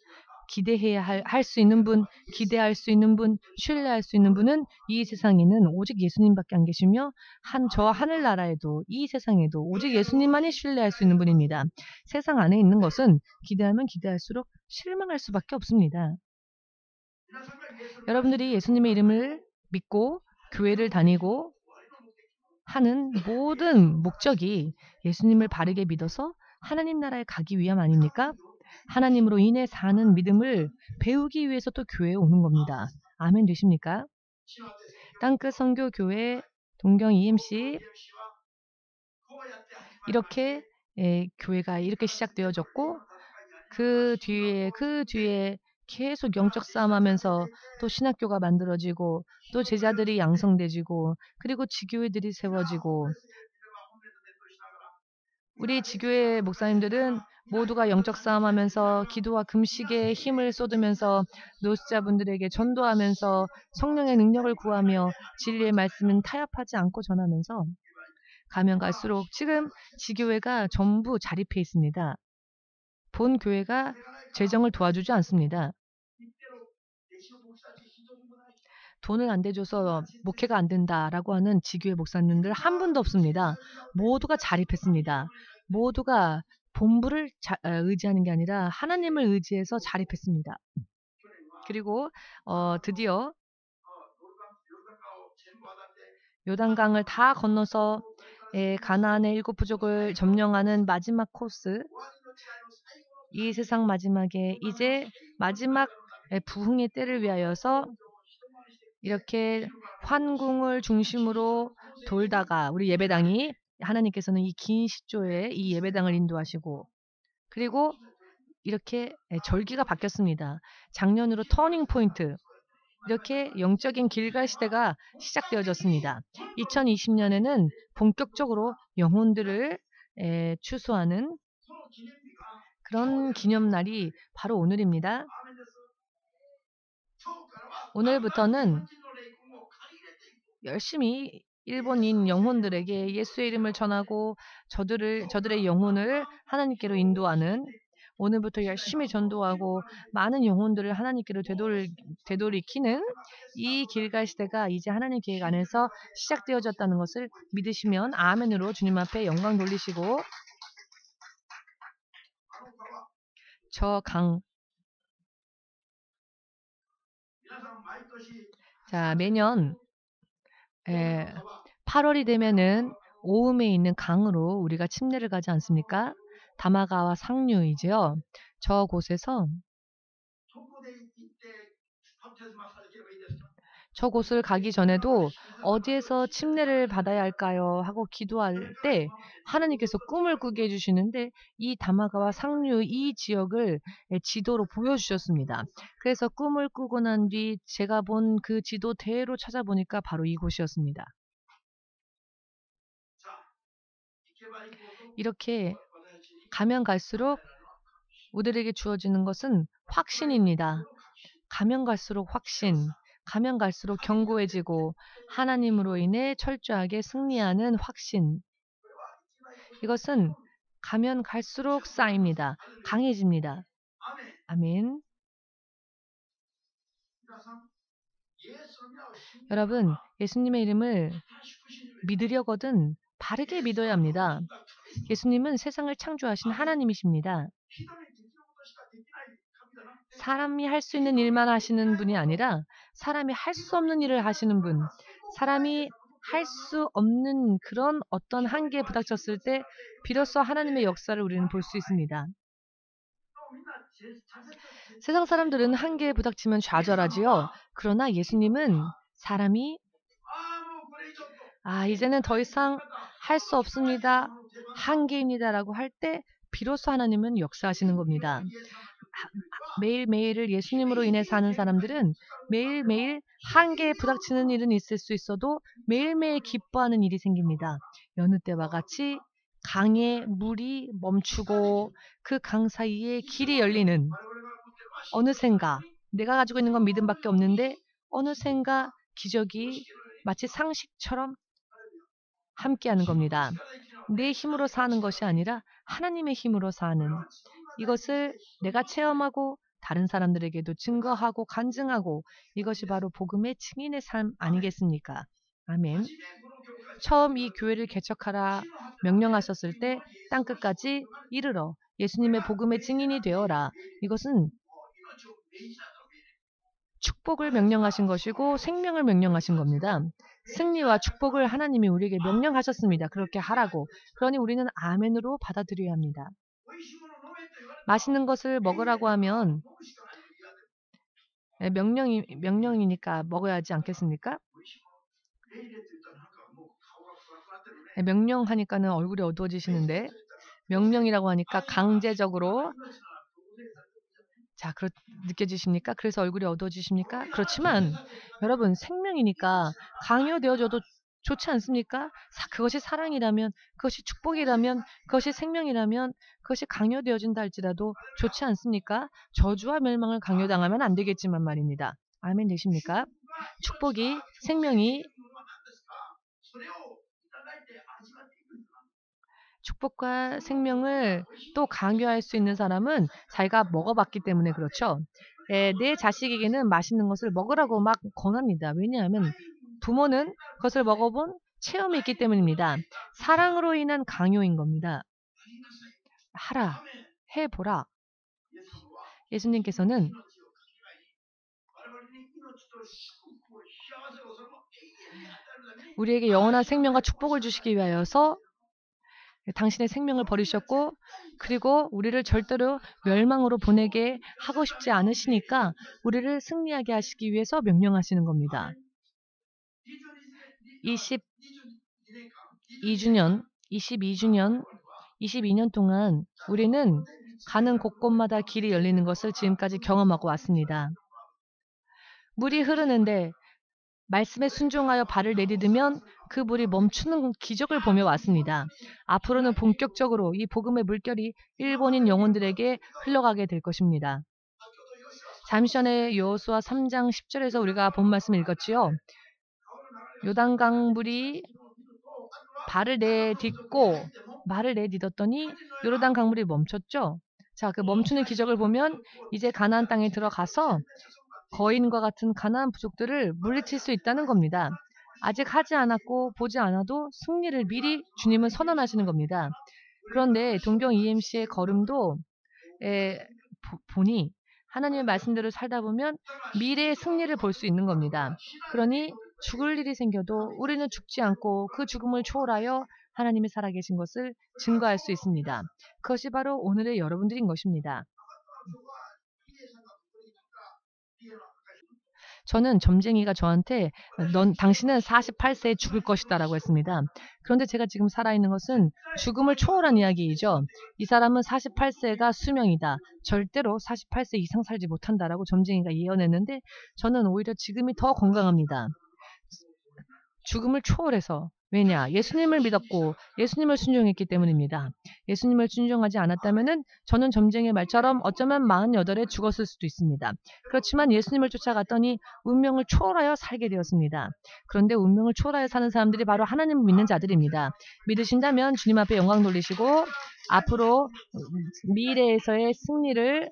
기대해야 할 수 있는 분, 기대할 수 있는 분, 신뢰할 수 있는 분은 이 세상에는 오직 예수님밖에 안 계시며 저 하늘나라에도 이 세상에도 오직 예수님만이 신뢰할 수 있는 분입니다. 세상 안에 있는 것은 기대하면 기대할수록 실망할 수밖에 없습니다. 여러분들이 예수님의 이름을 믿고 교회를 다니고 하는 모든 목적이 예수님을 바르게 믿어서 하나님 나라에 가기 위함 아닙니까? 하나님으로 인해 사는 믿음을 배우기 위해서 또 교회에 오는 겁니다. 아멘 되십니까? 땅끝 선교교회 동경 EMC 이렇게 교회가 이렇게 시작되어졌고 그 뒤에 계속 영적 싸움하면서 또 신학교가 만들어지고 또 제자들이 양성되지고 그리고 지교회들이 세워지고 우리 지교회 목사님들은 모두가 영적 싸움하면서 기도와 금식에 힘을 쏟으면서 노숙자분들에게 전도하면서 성령의 능력을 구하며 진리의 말씀은 타협하지 않고 전하면서 가면 갈수록 지금 지교회가 전부 자립해 있습니다. 본 교회가 재정을 도와주지 않습니다. 돈을 안 대줘서 목회가 안 된다라고 하는 지교회 목사님들 한 분도 없습니다. 모두가 자립했습니다. 모두가 본부를 의지하는 게 아니라 하나님을 의지해서 자립했습니다. 그리고 드디어 요단강을 다 건너서 가나안의 7 부족을 점령하는 마지막 코스 이 세상 마지막에 이제 마지막 부흥의 때를 위하여서 이렇게 환궁을 중심으로 돌다가 우리 예배당이 하나님께서는 이 긴 시조에 이 예배당을 인도하시고 그리고 이렇게 절기가 바뀌었습니다. 작년으로 터닝 포인트 이렇게 영적인 길갈 시대가 시작되어졌습니다. 2020년에는 본격적으로 영혼들을 추수하는 그런 기념날이 바로 오늘입니다. 오늘부터는 열심히 일본인 영혼들에게 예수의 이름을 전하고 저들의 영혼을 하나님께로 인도하는 오늘부터 열심히 전도하고 많은 영혼들을 하나님께로 되돌이키는 이 길갈 시대가 이제 하나님 계획 안에서 시작되어졌다는 것을 믿으시면 아멘으로 주님 앞에 영광 돌리시고 저 강. 자, 매년 8월이 되면은 오음에 있는 강으로 우리가 침례를 가지 않습니까? 다마가와 상류이지요. 저곳에서 저곳을 가기 전에도 어디에서 침례를 받아야 할까요? 하고 기도할 때 하나님께서 꿈을 꾸게 해주시는데 이 다마가와 상류 이 지역을 지도로 보여주셨습니다. 그래서 꿈을 꾸고 난 뒤 제가 본 그 지도대로 찾아보니까 바로 이곳이었습니다. 이렇게 가면 갈수록 우리에게 주어지는 것은 확신입니다. 가면 갈수록 확신, 가면 갈수록 견고해지고 하나님으로 인해 철저하게 승리하는 확신. 이것은 가면 갈수록 쌓입니다. 강해집니다. 아멘. 여러분, 예수님의 이름을 믿으려거든 바르게 믿어야 합니다. 예수님은 세상을 창조하신 하나님이십니다. 사람이 할 수 있는 일만 하시는 분이 아니라 사람이 할 수 없는 일을 하시는 분, 사람이 할 수 없는 그런 어떤 한계에 부닥쳤을 때 비로소 하나님의 역사를 우리는 볼 수 있습니다. 세상 사람들은 한계에 부닥치면 좌절하지요. 그러나 예수님은 사람이 이제는 더 이상 할 수 없습니다. 한계입니다라고 할 때 비로소 하나님은 역사하시는 겁니다. 매일매일을 예수님으로 인해 사는 사람들은 매일매일 한계에 부닥치는 일은 있을 수 있어도 매일매일 기뻐하는 일이 생깁니다. 여느 때와 같이 강의 물이 멈추고 그 강 사이에 길이 열리는 어느샌가 내가 가지고 있는 건 믿음밖에 없는데 어느샌가 기적이 마치 상식처럼 함께하는 겁니다. 내 힘으로 사는 것이 아니라 하나님의 힘으로 사는 이것을 내가 체험하고 다른 사람들에게도 증거하고 간증하고 이것이 바로 복음의 증인의 삶 아니겠습니까? 아멘. 처음 이 교회를 개척하라 명령하셨을 때 땅끝까지 이르러 예수님의 복음의 증인이 되어라. 이것은 축복을 명령하신 것이고 생명을 명령하신 겁니다. 승리와 축복을 하나님이 우리에게 명령하셨습니다. 그렇게 하라고. 그러니 우리는 아멘으로 받아들여야 합니다. 맛있는 것을 먹으라고 하면 명령이니까 먹어야 하지 않겠습니까? 명령하니까는 얼굴이 어두워지시는데 명령이라고 하니까 강제적으로 느껴지십니까? 그래서 얼굴이 어두워지십니까? 그렇지만 여러분 생명이니까 강요되어져도 좋지 않습니까? 그것이 사랑이라면, 그것이 축복이라면, 그것이 생명이라면, 그것이 강요되어진다 할지라도 좋지 않습니까? 저주와 멸망을 강요당하면 안 되겠지만 말입니다. 아멘 되십니까? 축복이, 생명이 축복과 생명을 또 강요할 수 있는 사람은 자기가 먹어봤기 때문에 그렇죠. 내 자식에게는 맛있는 것을 먹으라고 막 권합니다. 왜냐하면 부모는 그것을 먹어본 체험이 있기 때문입니다. 사랑으로 인한 강요인 겁니다. 하라, 해보라. 예수님께서는 우리에게 영원한 생명과 축복을 주시기 위하여서 당신의 생명을 버리셨고 그리고 우리를 절대로 멸망으로 보내게 하고 싶지 않으시니까 우리를 승리하게 하시기 위해서 명령하시는 겁니다. 22주년 동안 우리는 가는 곳곳마다 길이 열리는 것을 지금까지 경험하고 왔습니다. 물이 흐르는데 말씀에 순종하여 발을 내디디면 그 물이 멈추는 기적을 보며 왔습니다. 앞으로는 본격적으로 이 복음의 물결이 일본인 영혼들에게 흘러가게 될 것입니다. 잠시 전에 여호수아 3장 10절에서 우리가 본 말씀 읽었지요. 요단강 물이 발을 내딛더니 요르단 강물이 멈췄죠. 자, 그 멈추는 기적을 보면 이제 가나안 땅에 들어가서 거인과 같은 가나안 부족들을 물리칠 수 있다는 겁니다. 아직 하지 않았고 보지 않아도 승리를 미리 주님은 선언하시는 겁니다. 그런데 동경 EMC의 걸음도 보니 하나님의 말씀대로 살다 보면 미래의 승리를 볼 수 있는 겁니다. 그러니 죽을 일이 생겨도 우리는 죽지 않고 그 죽음을 초월하여 하나님이 살아계신 것을 증거할 수 있습니다. 그것이 바로 오늘의 여러분들인 것입니다. 저는 점쟁이가 저한테 당신은 48세에 죽을 것이다 라고 했습니다. 그런데 제가 지금 살아있는 것은 죽음을 초월한 이야기이죠. 이 사람은 48세가 수명이다. 절대로 48세 이상 살지 못한다라고 점쟁이가 예언했는데 저는 오히려 지금이 더 건강합니다. 죽음을 초월해서. 왜냐? 예수님을 믿었고 예수님을 순종했기 때문입니다. 예수님을 순종하지 않았다면 저는 점쟁이의 말처럼 어쩌면 48에 죽었을 수도 있습니다. 그렇지만 예수님을 쫓아갔더니 운명을 초월하여 살게 되었습니다. 그런데 운명을 초월하여 사는 사람들이 바로 하나님을 믿는 자들입니다. 믿으신다면 주님 앞에 영광 돌리시고 앞으로 미래에서의 승리를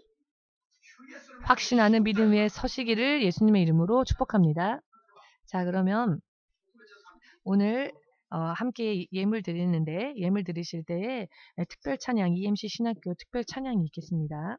확신하는 믿음 위에 서시기를 예수님의 이름으로 축복합니다. 자, 그러면 오늘 함께 예물 드리는데 예물 드리실 때에 특별 찬양 EMC 신학교 특별 찬양이 있겠습니다.